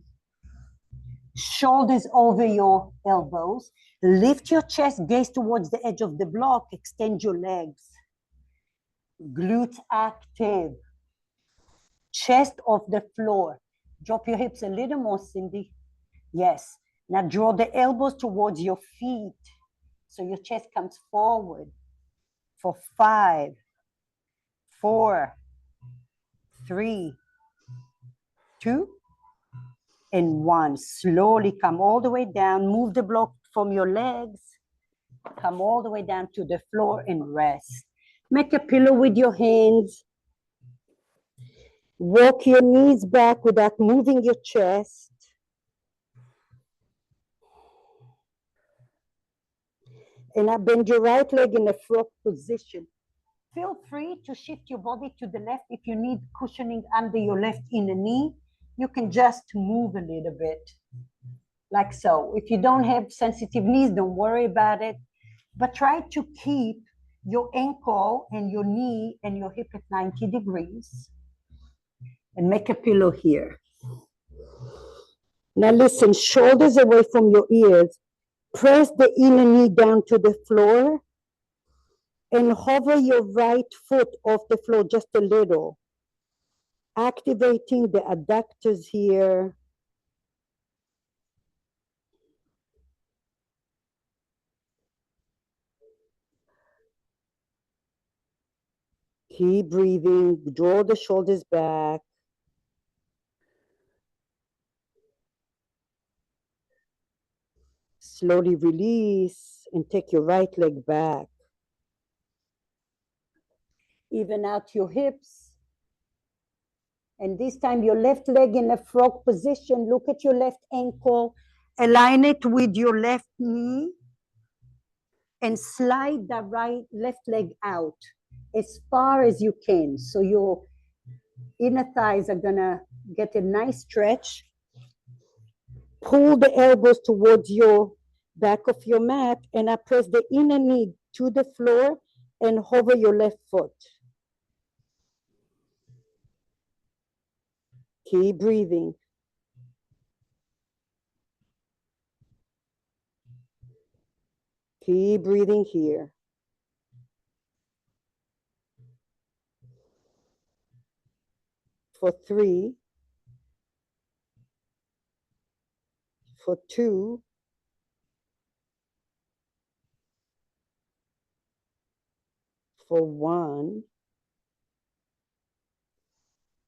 shoulders over your elbows. Lift your chest, gaze towards the edge of the block. Extend your legs. Glutes active. Chest off the floor. Drop your hips a little more, Cindy. Yes. Now draw the elbows towards your feet so your chest comes forward. For 5, 4, 3, 2, and 1. Slowly come all the way down. Move the block from your legs. Come all the way down to the floor and rest. Make a pillow with your hands. Walk your knees back without moving your chest. And now bend your right leg in a frog position. Feel free to shift your body to the left if you need cushioning under your left inner knee. You can just move a little bit, like so. If you don't have sensitive knees, don't worry about it. But try to keep your ankle and your knee and your hip at 90 degrees. And make a pillow here. Now listen, shoulders away from your ears. Press the inner knee down to the floor and hover your right foot off the floor just a little. Activating the adductors here. Keep breathing, draw the shoulders back. Slowly release and take your right leg back. Even out your hips. And this time your left leg in a frog position. Look at your left ankle. Align it with your left knee. And slide the left leg out as far as you can. So your inner thighs are gonna get a nice stretch. Pull the elbows towards your back of your mat, and I press the inner knee to the floor and hover your left foot. Keep breathing. Keep breathing here. For 3, for 2, for 1.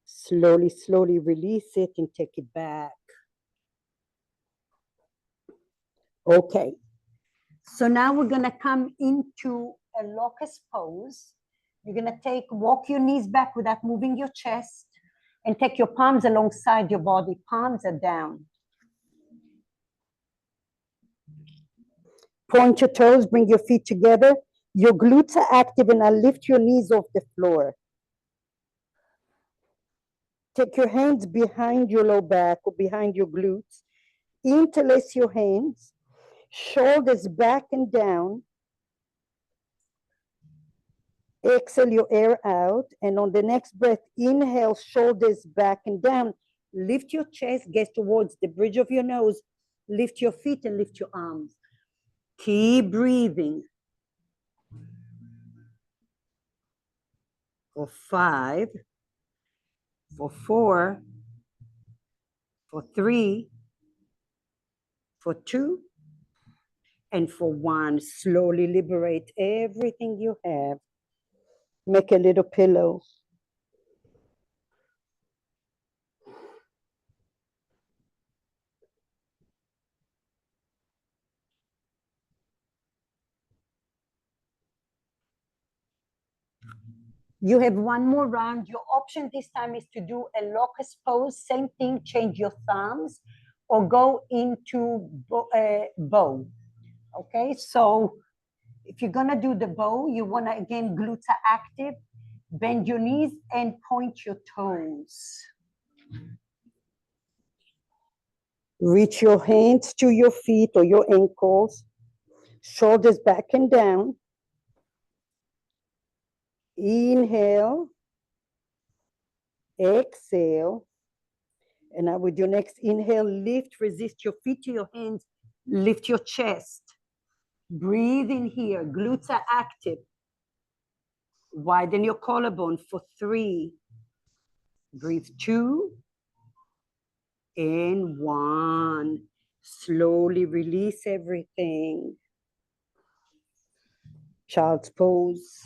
Slowly, slowly release it and take it back. Okay. So now we're gonna come into a locust pose. You're gonna walk your knees back without moving your chest and take your palms alongside your body. Palms are down. Point your toes, bring your feet together. Your glutes are active, and now lift your knees off the floor. Take your hands behind your low back or behind your glutes. Interlace your hands, shoulders back and down. Exhale your air out, and on the next breath, inhale, shoulders back and down. Lift your chest, get towards the bridge of your nose. Lift your feet and lift your arms. Keep breathing. For 5, for 4, for 3, for 2, and for 1. Slowly liberate everything you have. Make a little pillow. You have one more round. Your option this time is to do a locust pose. Same thing, change your thumbs or go into bow. Okay, so if you're gonna do the bow, you wanna, again, glutes are active. Bend your knees and point your toes. Reach your hands to your feet or your ankles. Shoulders back and down. Inhale. Exhale. And now with your next inhale, lift, resist your feet to your hands. Lift your chest. Breathe in here. Glutes are active. Widen your collarbone for 3. Breathe 2. And 1. Slowly release everything. Child's pose.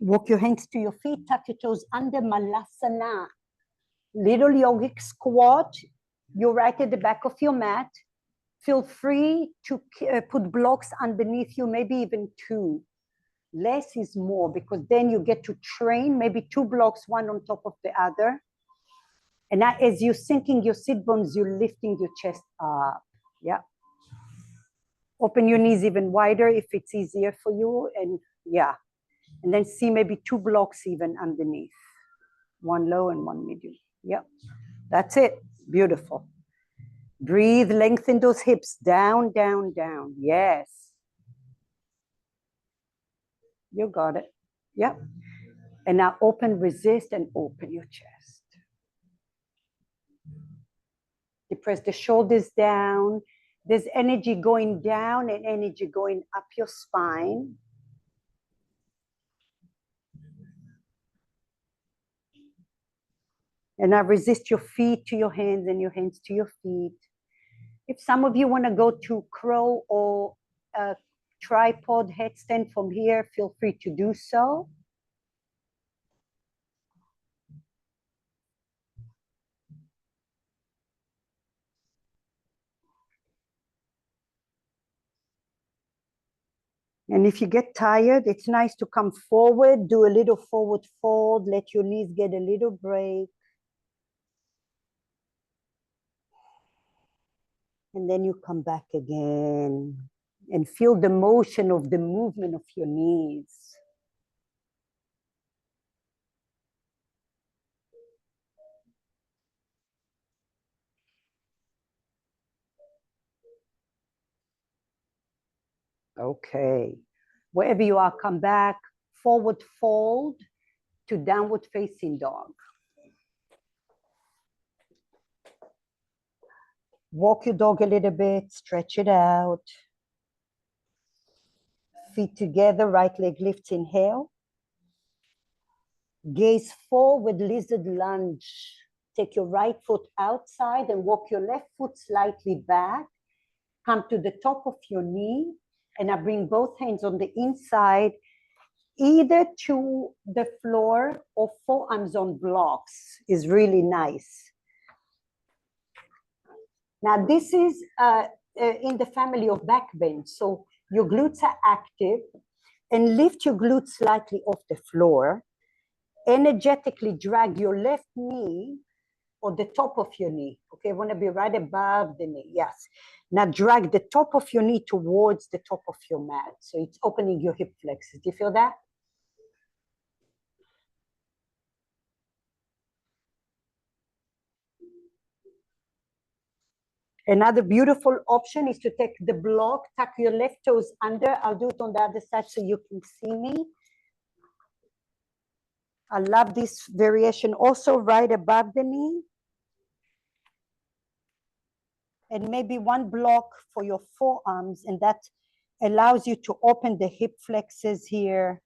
Walk your hands to your feet, tuck your toes under Malasana. Little yogic squat. You're right at the back of your mat. Feel free to put blocks underneath you, maybe even 2. Less is more, because then you get to train, maybe 2 blocks, one on top of the other. And now, as you're sinking your sit bones, you're lifting your chest up. Yeah. Open your knees even wider if it's easier for you. And yeah. And then see maybe 2 blocks even underneath. 1 low and 1 medium. Yep. That's it. Beautiful. Breathe, lengthen those hips. Down, down, down. Yes. You got it. Yep. And now open, resist, and open your chest. You press the shoulders down. There's energy going down and energy going up your spine. And now resist your feet to your hands and your hands to your feet. If some of you want to go to crow or tripod headstand from here, feel free to do so. And if you get tired, it's nice to come forward, do a little forward fold, let your knees get a little break. And then you come back again and feel the motion of the movement of your knees. Okay. Wherever you are, come back, forward fold to downward facing dog. Walk your dog a little bit, stretch it out. Feet together, right leg lifts, inhale. Gaze forward, lizard lunge. Take your right foot outside and walk your left foot slightly back. Come to the top of your knee, and I bring both hands on the inside, either to the floor or forearms on blocks is really nice. Now this is in the family of back bend. So your glutes are active, and lift your glutes slightly off the floor. Energetically drag your left knee or the top of your knee. Okay, I want to be right above the knee. Yes. Now drag the top of your knee towards the top of your mat. So it's opening your hip flexors. Do you feel that? Another beautiful option is to take the block, tuck your left toes under. I'll do it on the other side so you can see me. I love this variation. Also right above the knee. And maybe one block for your forearms, and that allows you to open the hip flexors here.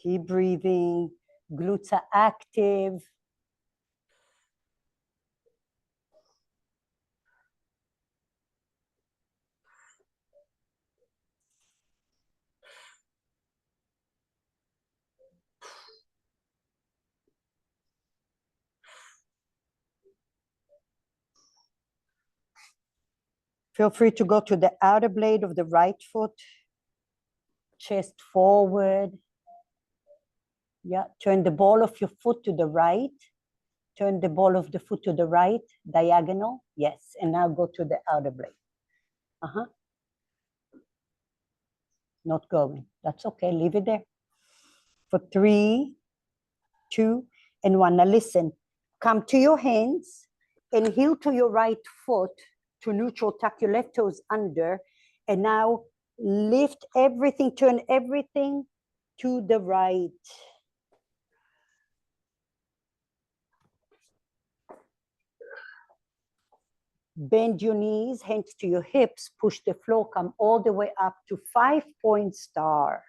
Keep breathing. Glutes are active. Feel free to go to the outer blade of the right foot. Chest forward. Yeah, turn the ball of your foot to the right. Turn the ball of the foot to the right, diagonal. Yes, and now go to the outer blade. Not going. That's okay, leave it there. For 3, 2, and 1. Now listen, come to your hands and heel to your right foot to neutral, tuck your left toes under, and now lift everything, turn everything to the right. Bend your knees, hands to your hips, push the floor, come all the way up to 5-point star.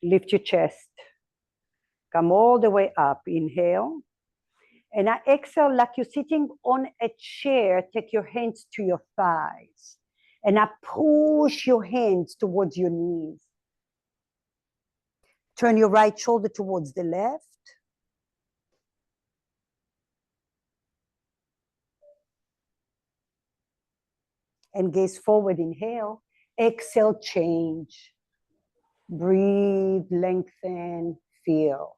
Lift your chest. Come all the way up, inhale. And I exhale like you're sitting on a chair, take your hands to your thighs. And I push your hands towards your knees. Turn your right shoulder towards the left. And gaze forward, inhale. Exhale, change. Breathe, lengthen, feel.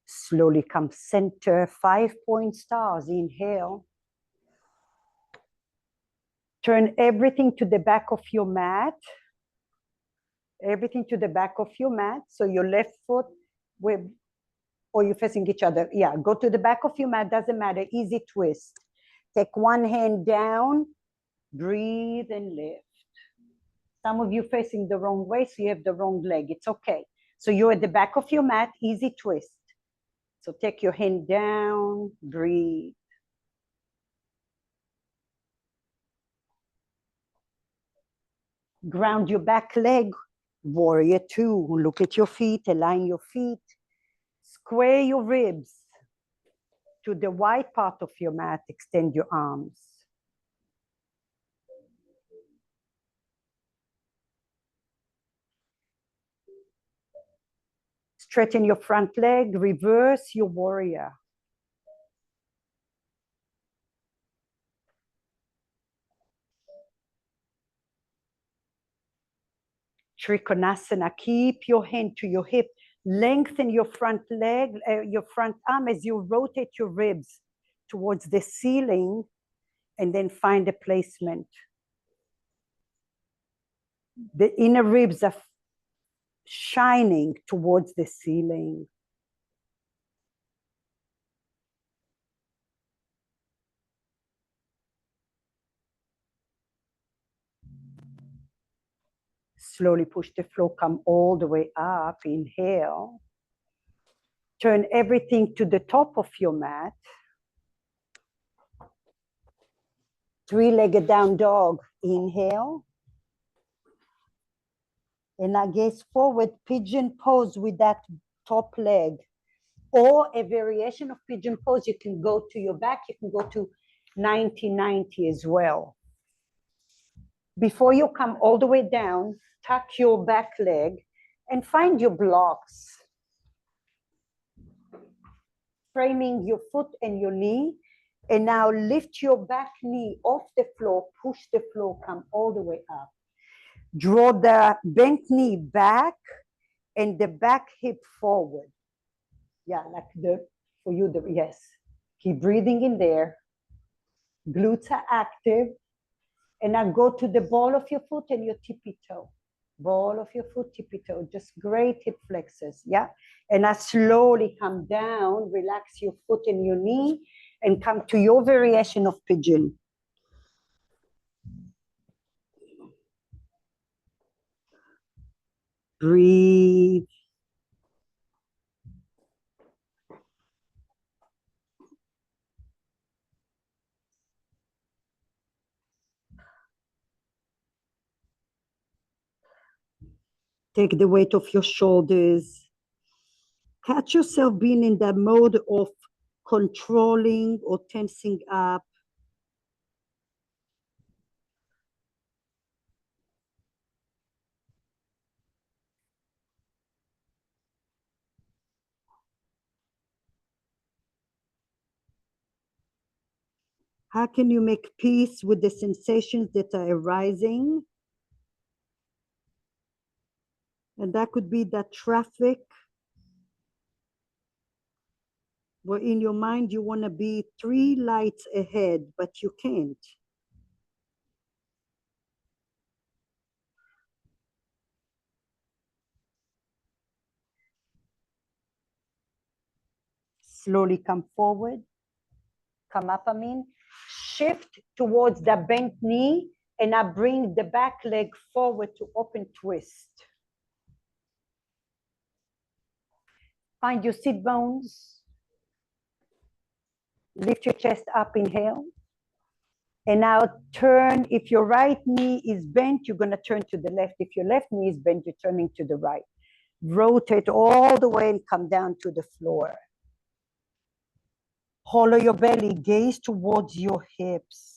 Slowly come center, 5-point stars, inhale. Turn everything to the back of your mat. Everything to the back of your mat. So your left foot with, or you're facing each other. Yeah, go to the back of your mat, doesn't matter, easy twist. Take one hand down, breathe and lift. Some of you facing the wrong way, so you have the wrong leg, it's okay. So you're at the back of your mat, easy twist. So take your hand down, breathe. Ground your back leg, warrior two. Look at your feet, align your feet. Square your ribs to the wide part of your mat, extend your arms. Straighten your front leg, reverse your warrior. Trikonasana, keep your hand to your hip. Lengthen your front leg, your front arm as you rotate your ribs towards the ceiling, and then find a placement. The inner ribs are shining towards the ceiling. Slowly push the floor, come all the way up, inhale. Turn everything to the top of your mat. Three-legged down dog, inhale. And now gaze forward, pigeon pose with that top leg. Or a variation of pigeon pose, you can go to your back, you can go to 90-90 as well. Before you come all the way down, tuck your back leg and find your blocks. Framing your foot and your knee. And now lift your back knee off the floor, push the floor, come all the way up. Draw the bent knee back and the back hip forward. Yeah, like for you, yes. Keep breathing in there. Glutes are active. And now go to the ball of your foot and your tippy toe. Ball of your foot, tippy toe. Just great hip flexors, yeah? And now slowly come down, relax your foot and your knee, and come to your variation of pigeon. Breathe. Take the weight off your shoulders. Catch yourself being in that mode of controlling or tensing up. How can you make peace with the sensations that are arising? And that could be that traffic where in your mind you want to be 3 lights ahead, but you can't. Slowly come forward, come up, shift towards the bent knee, and I bring the back leg forward to open twist. Find your sit bones. Lift your chest up, inhale. And now turn, if your right knee is bent, you're gonna turn to the left. If your left knee is bent, you're turning to the right. Rotate all the way and come down to the floor. Hollow your belly, gaze towards your hips.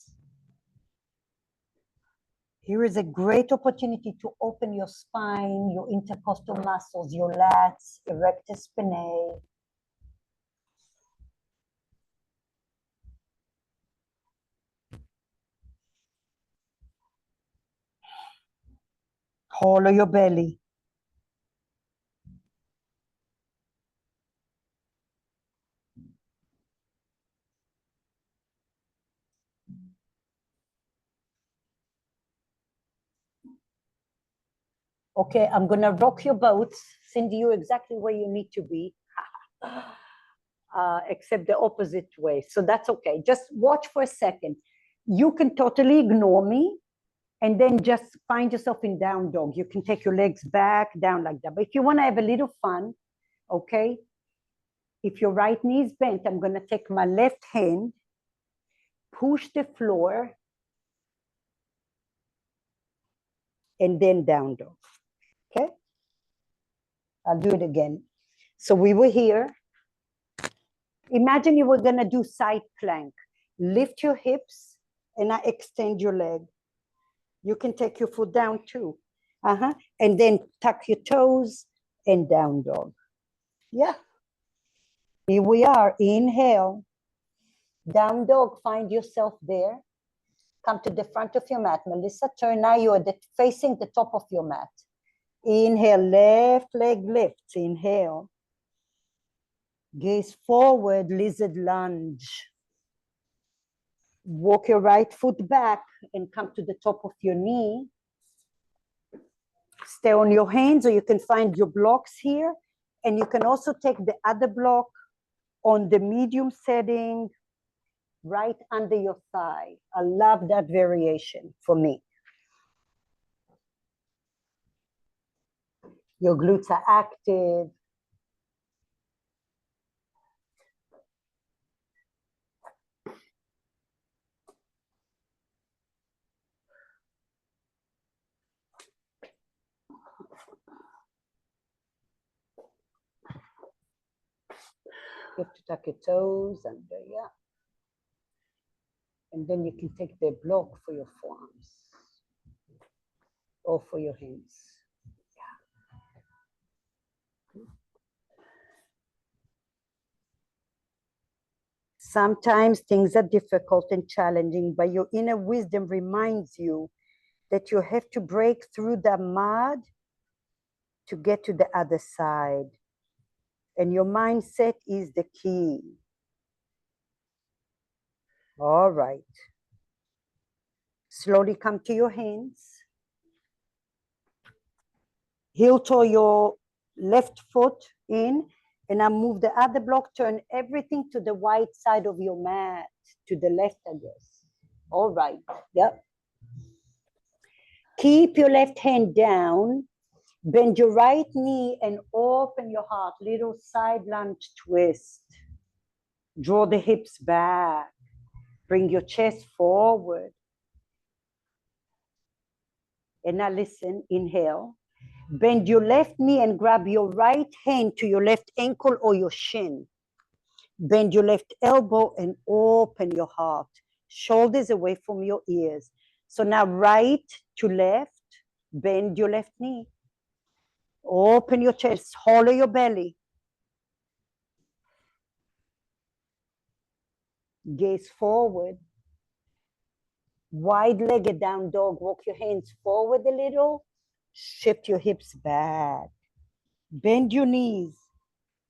Here is a great opportunity to open your spine, your intercostal muscles, your lats, erector spinae. Hollow your belly. Okay, I'm gonna rock your boat, send you exactly where you need to be, except the opposite way. So that's okay. Just watch for a second. You can totally ignore me And then just find yourself in down dog. You can take your legs back, down like that. But if you want to have a little fun, okay, if your right knee is bent, I'm going to take my left hand, push the floor, and then down dog. Okay? I'll do it again. So we were here. Imagine you were going to do side plank. Lift your hips and I extend your leg. You can take your foot down too. And then tuck your toes and down dog. Yeah. Here we are. Inhale. Down dog. Find yourself there. Come to the front of your mat. Melissa, turn. Now you are facing the top of your mat. Inhale. Left leg lifts. Inhale. Gaze forward. Lizard lunge. Walk your right foot back and come to the top of your knee. Stay on your hands, or you can find your blocks here. And you can also take the other block on the medium setting right under your thigh. I love that variation for me. Your glutes are active. You have to tuck your toes under, yeah. And then you can take the block for your forearms or for your hands. Yeah. Sometimes things are difficult and challenging, but your inner wisdom reminds you that you have to break through the mud to get to the other side. And your mindset is the key. All right. Slowly come to your hands. Heel toe your left foot in, and now move the other block. Turn everything to the right side of your mat, to the left, I guess. All right. Yep. Keep your left hand down. Bend your right knee and open your heart. Little side lunge twist. Draw the hips back. Bring your chest forward. And now listen, inhale. Bend your left knee and grab your right hand to your left ankle or your shin. Bend your left elbow and open your heart. Shoulders away from your ears. So now right to left, bend your left knee. Open your chest, hollow your belly. Gaze forward. Wide-legged down dog. Walk your hands forward a little. Shift your hips back. Bend your knees.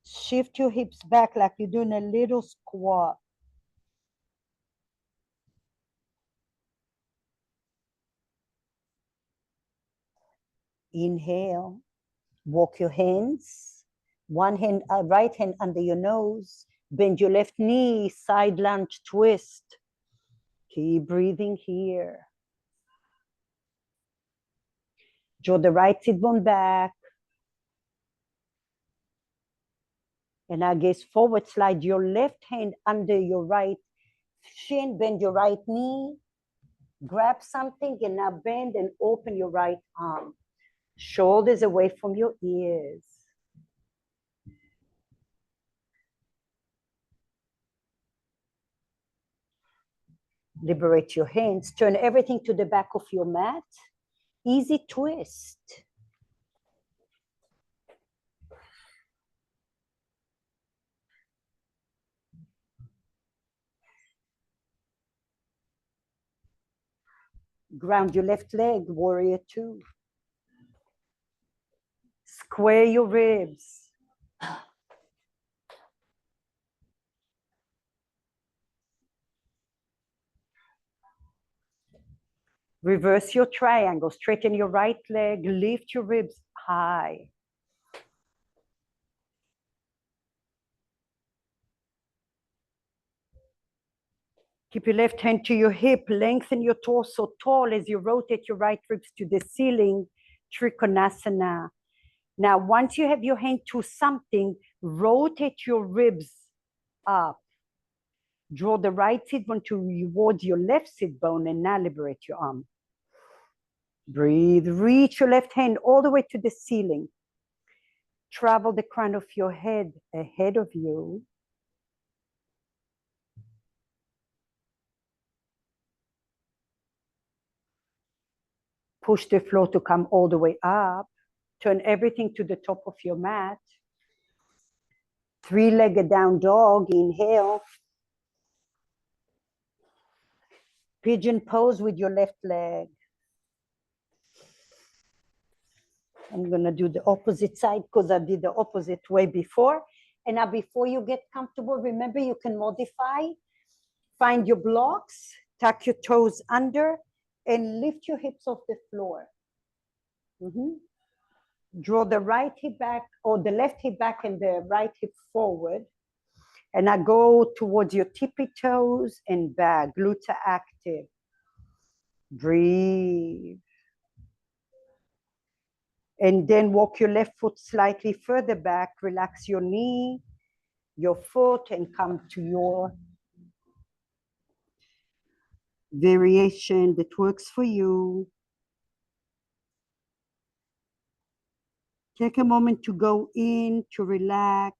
Shift your hips back like you're doing a little squat. Inhale. Walk your hands. One hand, right hand under your nose. Bend your left knee, side lunge twist. Keep breathing here. Draw the right sit bone back. And now gaze forward, slide your left hand under your right shin, bend your right knee, grab something, and now bend and open your right arm. Shoulders away from your ears. Liberate your hands. Turn everything to the back of your mat. Easy twist. Ground your left leg, warrior two. Square your ribs. Reverse your triangle. Straighten your right leg. Lift your ribs high. Keep your left hand to your hip, lengthen your torso tall as you rotate your right ribs to the ceiling, Trikonasana. Now, once you have your hand to something, rotate your ribs up. Draw the right sit bone towards your left sit bone and now liberate your arm. Breathe, reach your left hand all the way to the ceiling. Travel the crown of your head ahead of you. Push the floor to come all the way up. Turn everything to the top of your mat. Three-legged down dog, inhale. Pigeon pose with your left leg. I'm gonna do the opposite side because I did the opposite way before. And now before you get comfortable, remember you can modify. Find your blocks, tuck your toes under, and lift your hips off the floor. Draw the right hip back or the left hip back and the right hip forward. And I go towards your tippy toes and back, glutes are active. Breathe. And then walk your left foot slightly further back, relax your knee, your foot, and come to your variation that works for you. Take a moment to go in, to relax.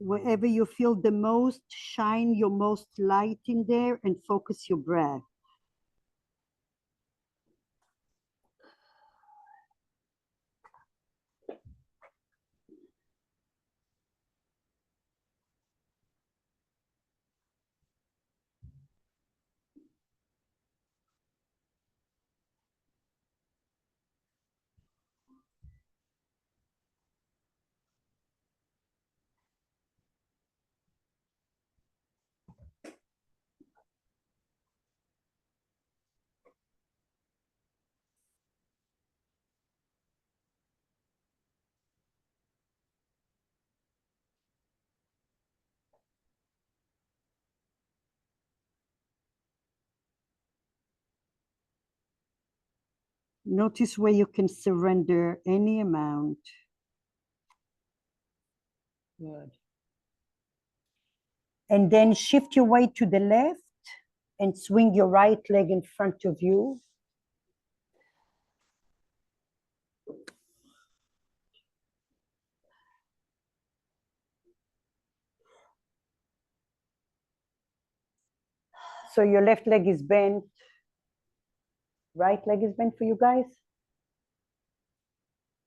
Wherever you feel the most, shine your most light in there and focus your breath. Notice where you can surrender any amount. Good. And then shift your weight to the left and swing your right leg in front of you. So your left leg is bent. Right leg is bent for you guys.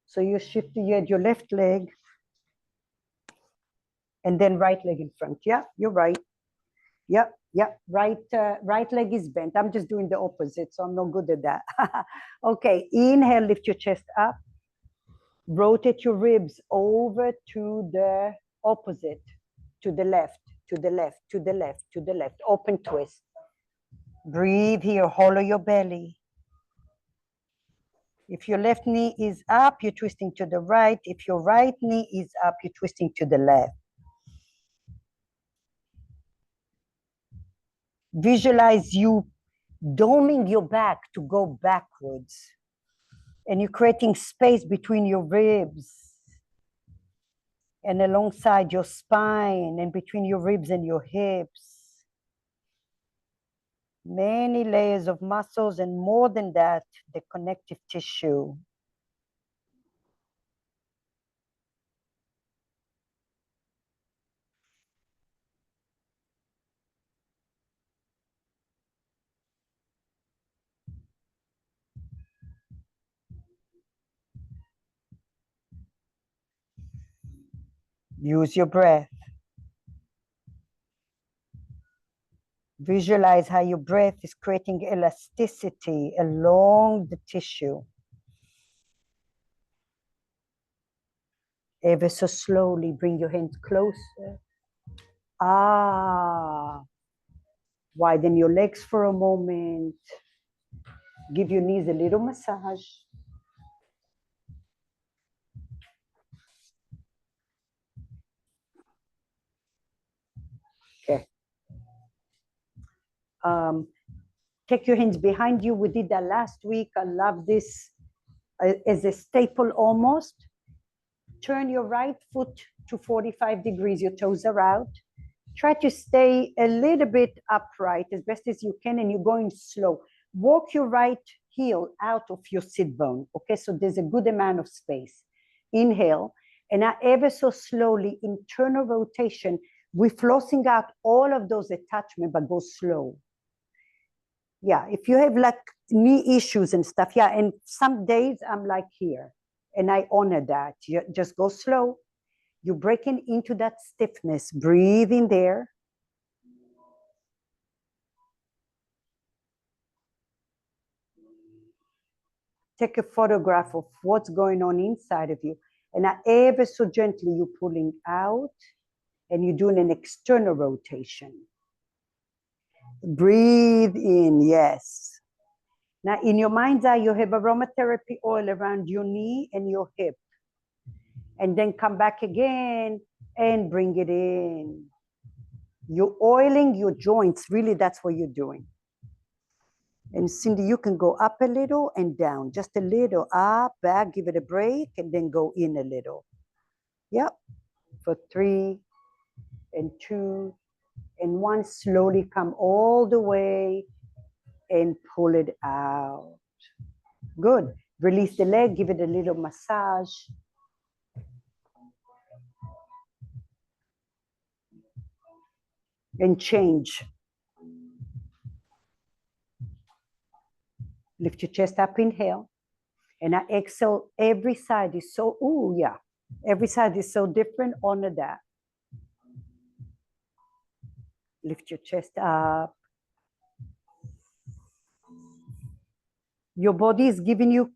So you shift your left leg and then right leg in front. Yeah, you're right. Yep, yep. Right leg is bent. I'm just doing the opposite, so I'm not good at that. Okay, inhale, lift your chest up. Rotate your ribs over to the opposite, to the left, to the left, to the left, to the left. Open twist. Breathe here, hollow your belly. If your left knee is up, you're twisting to the right. If your right knee is up, you're twisting to the left. Visualize you doming your back to go backwards. And you're creating space between your ribs and alongside your spine and between your ribs and your hips. Many layers of muscles, and more than that, the connective tissue. Use your breath. Visualize how your breath is creating elasticity along the tissue. Ever so slowly, bring your hands closer. Widen your legs for a moment. Give your knees a little massage. Take your hands behind you. We did that last week. I love this as a staple almost. Turn your right foot to 45 degrees. Your toes are out. Try to stay a little bit upright as best as you can, and you're going slow. Walk your right heel out of your sit bone, okay? So there's a good amount of space. Inhale, and now ever so slowly, internal rotation. We're flossing out all of those attachments, but go slow. Yeah, if you have like knee issues and stuff, yeah, and some days I'm like here, and I honor that. You just go slow. You're breaking into that stiffness. Breathe in there. Take a photograph of what's going on inside of you. And ever so gently, you're pulling out, and you're doing an external rotation. Breathe in, yes. Now, in your mind's eye, you have aromatherapy oil around your knee and your hip. And then come back again and bring it in. You're oiling your joints. Really, that's what you're doing. And Cindy, you can go up a little and down, just a little, up, back, give it a break, and then go in a little. Yep, for 3 and 2 and 1, slowly come all the way and pull it out. Good. Release the leg, give it a little massage. And change. Lift your chest up, inhale. And I exhale. Every side is so, ooh, yeah. Every side is so different. Honor that. Lift your chest up. Your body is giving you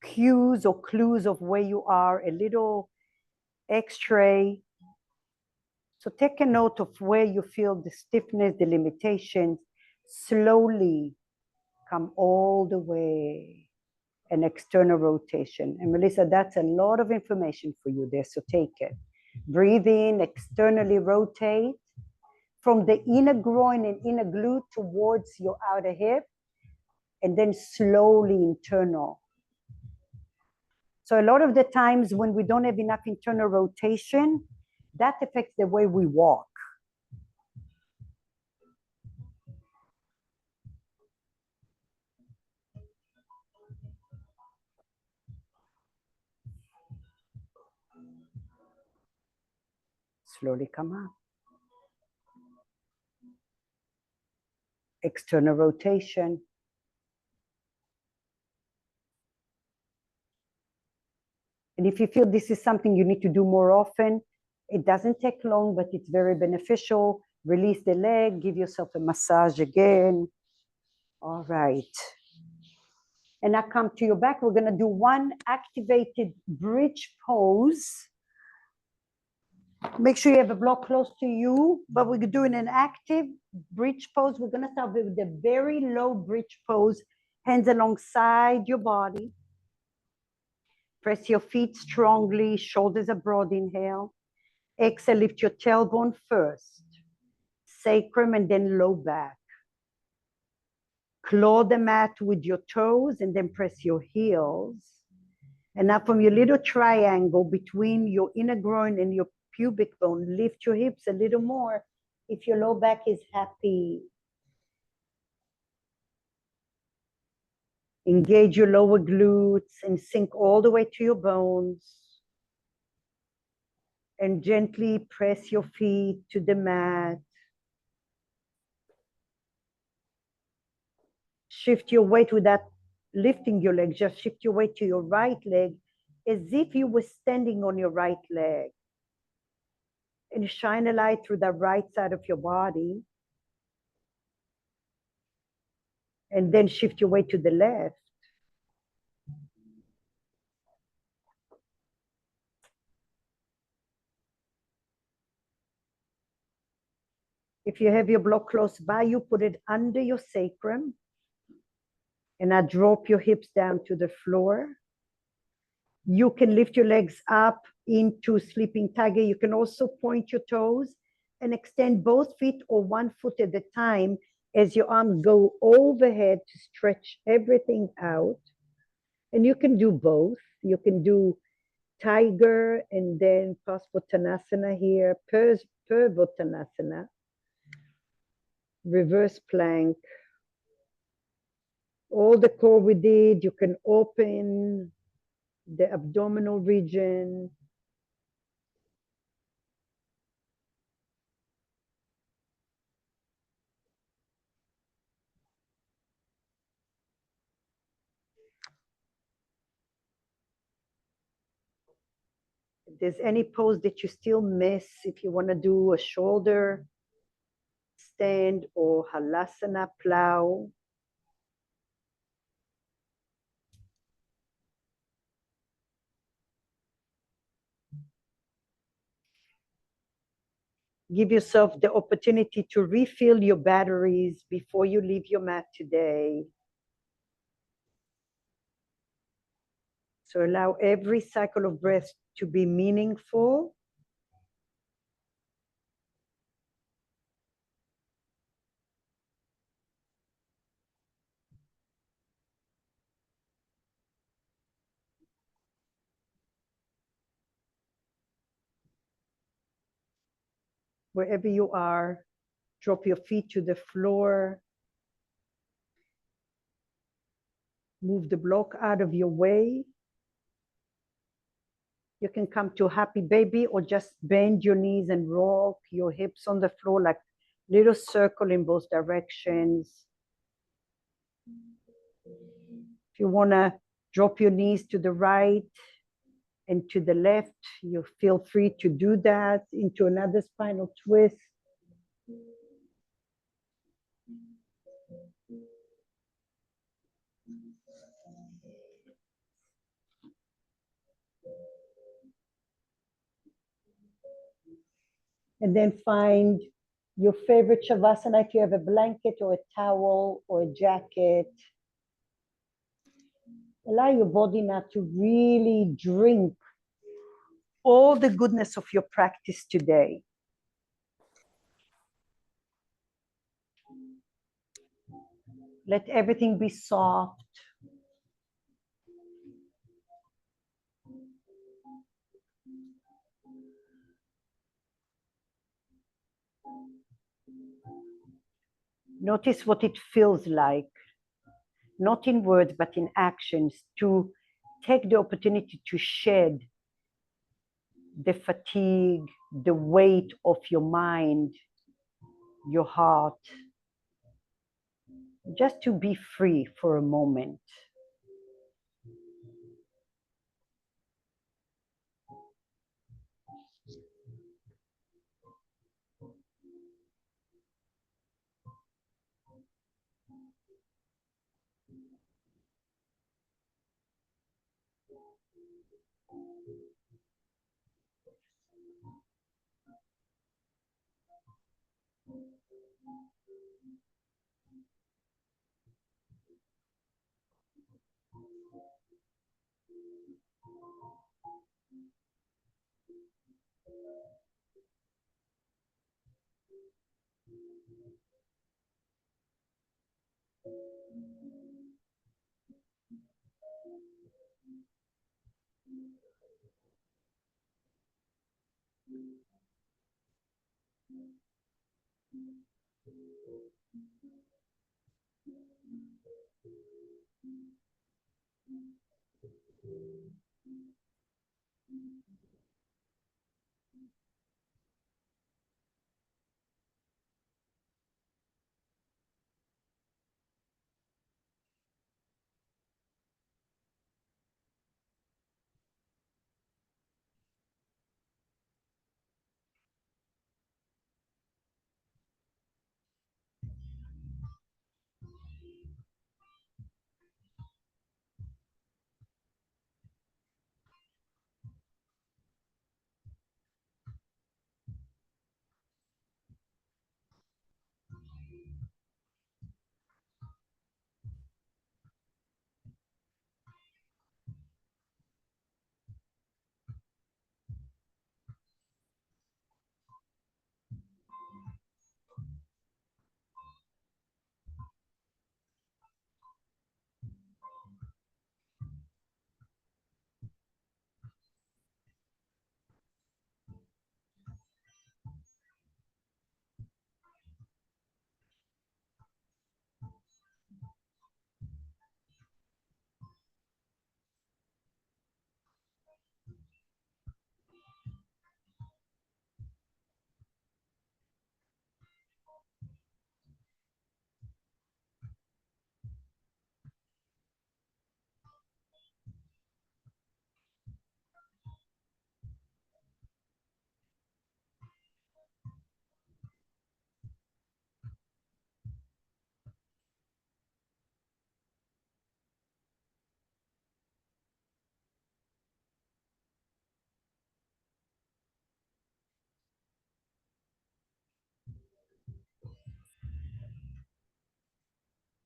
cues or clues of where you are, a little x-ray. So take a note of where you feel the stiffness, the limitations. Slowly come all the way. An external rotation. And Melissa, that's a lot of information for you there, so take it. Breathe in, externally rotate from the inner groin and inner glute towards your outer hip, and then slowly internal. So a lot of the times when we don't have enough internal rotation, that affects the way we walk. Slowly come up. External rotation. And if you feel this is something you need to do more often, it doesn't take long, but it's very beneficial. Release the leg, give yourself a massage again. All right. And now come to your back. We're gonna do one activated bridge pose. Make sure you have a block close to you, but we're doing an active bridge pose. We're gonna start with the very low bridge pose, hands alongside your body. Press your feet strongly, shoulders are broad, inhale. Exhale, lift your tailbone first, sacrum, and then low back. Claw the mat with your toes and then press your heels. And now from your little triangle between your inner groin and your pubic bone, lift your hips a little more if your low back is happy. Engage your lower glutes and sink all the way to your bones. And gently press your feet to the mat. Shift your weight without lifting your leg. Just shift your weight to your right leg as if you were standing on your right leg. And shine a light through the right side of your body. And then shift your weight to the left. If you have your block close by you, put it under your sacrum. And now drop your hips down to the floor. You can lift your legs up into sleeping tiger. You can also point your toes and extend both feet or one foot at a time as your arms go overhead to stretch everything out. And you can do both. You can do tiger and then Parsvottanasana here, Purvottanasana, reverse plank. All the core we did, you can open the abdominal region. If there's any pose that you still miss, if you want to do a shoulder stand or halasana plow. Give yourself the opportunity to refill your batteries before you leave your mat today. So allow every cycle of breath to be meaningful. Wherever you are, drop your feet to the floor. Move the block out of your way. You can come to happy baby or just bend your knees and rock your hips on the floor like little circle in both directions. If you want to drop your knees to the right and to the left, you feel free to do that into another spinal twist. And then find your favorite shavasana if you have a blanket or a towel or a jacket. Allow your body now to really drink all the goodness of your practice today. Let everything be soft. Notice what it feels like, not in words, but in actions, to take the opportunity to shed the fatigue, the weight of your mind, your heart, just to be free for a moment.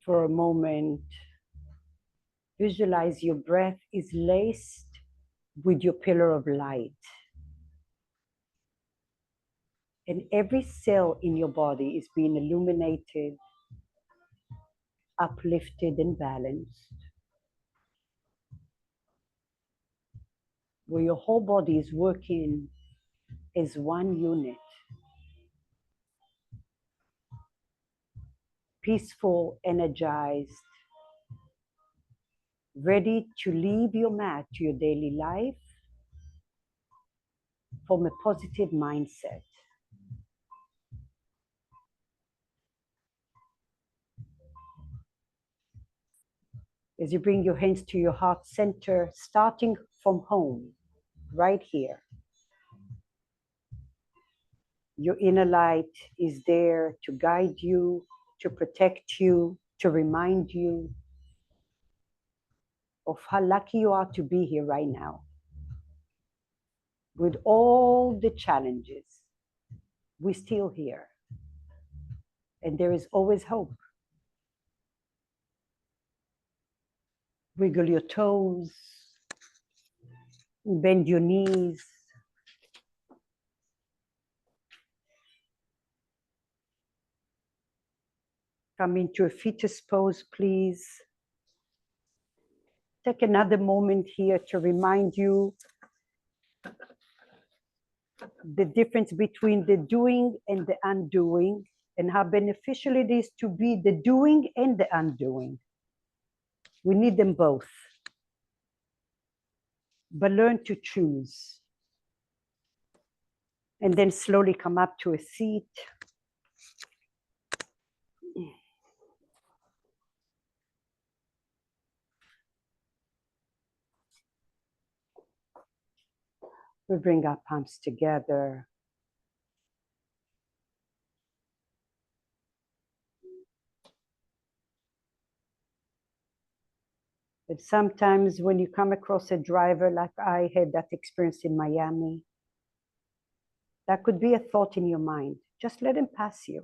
For a moment, visualize your breath is laced with your pillar of light. And every cell in your body is being illuminated, uplifted, and balanced. Where your whole body is working as one unit. Peaceful, energized, ready to leave your mat to your daily life from a positive mindset. As you bring your hands to your heart center, starting from home, right here. Your inner light is there to guide you, to protect you, to remind you of how lucky you are to be here right now. With all the challenges, we're still here. And there is always hope. Wiggle your toes, bend your knees. Come into a fetus pose, please. Take another moment here to remind you the difference between the doing and the undoing, and how beneficial it is to be the doing and the undoing. We need them both. But learn to choose. And then slowly come up to a seat. We bring our palms together. But sometimes when you come across a driver, like I had that experience in Miami, that could be a thought in your mind. Just let him pass you.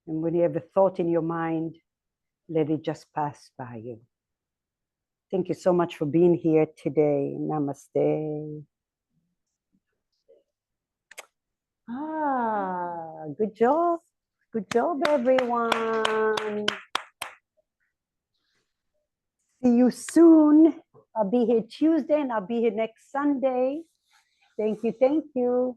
And when you have a thought in your mind, let it just pass by you. Thank you so much for being here today. Namaste. Good job. Good job, everyone. See you soon. I'll be here Tuesday and I'll be here next Sunday. Thank you. Thank you.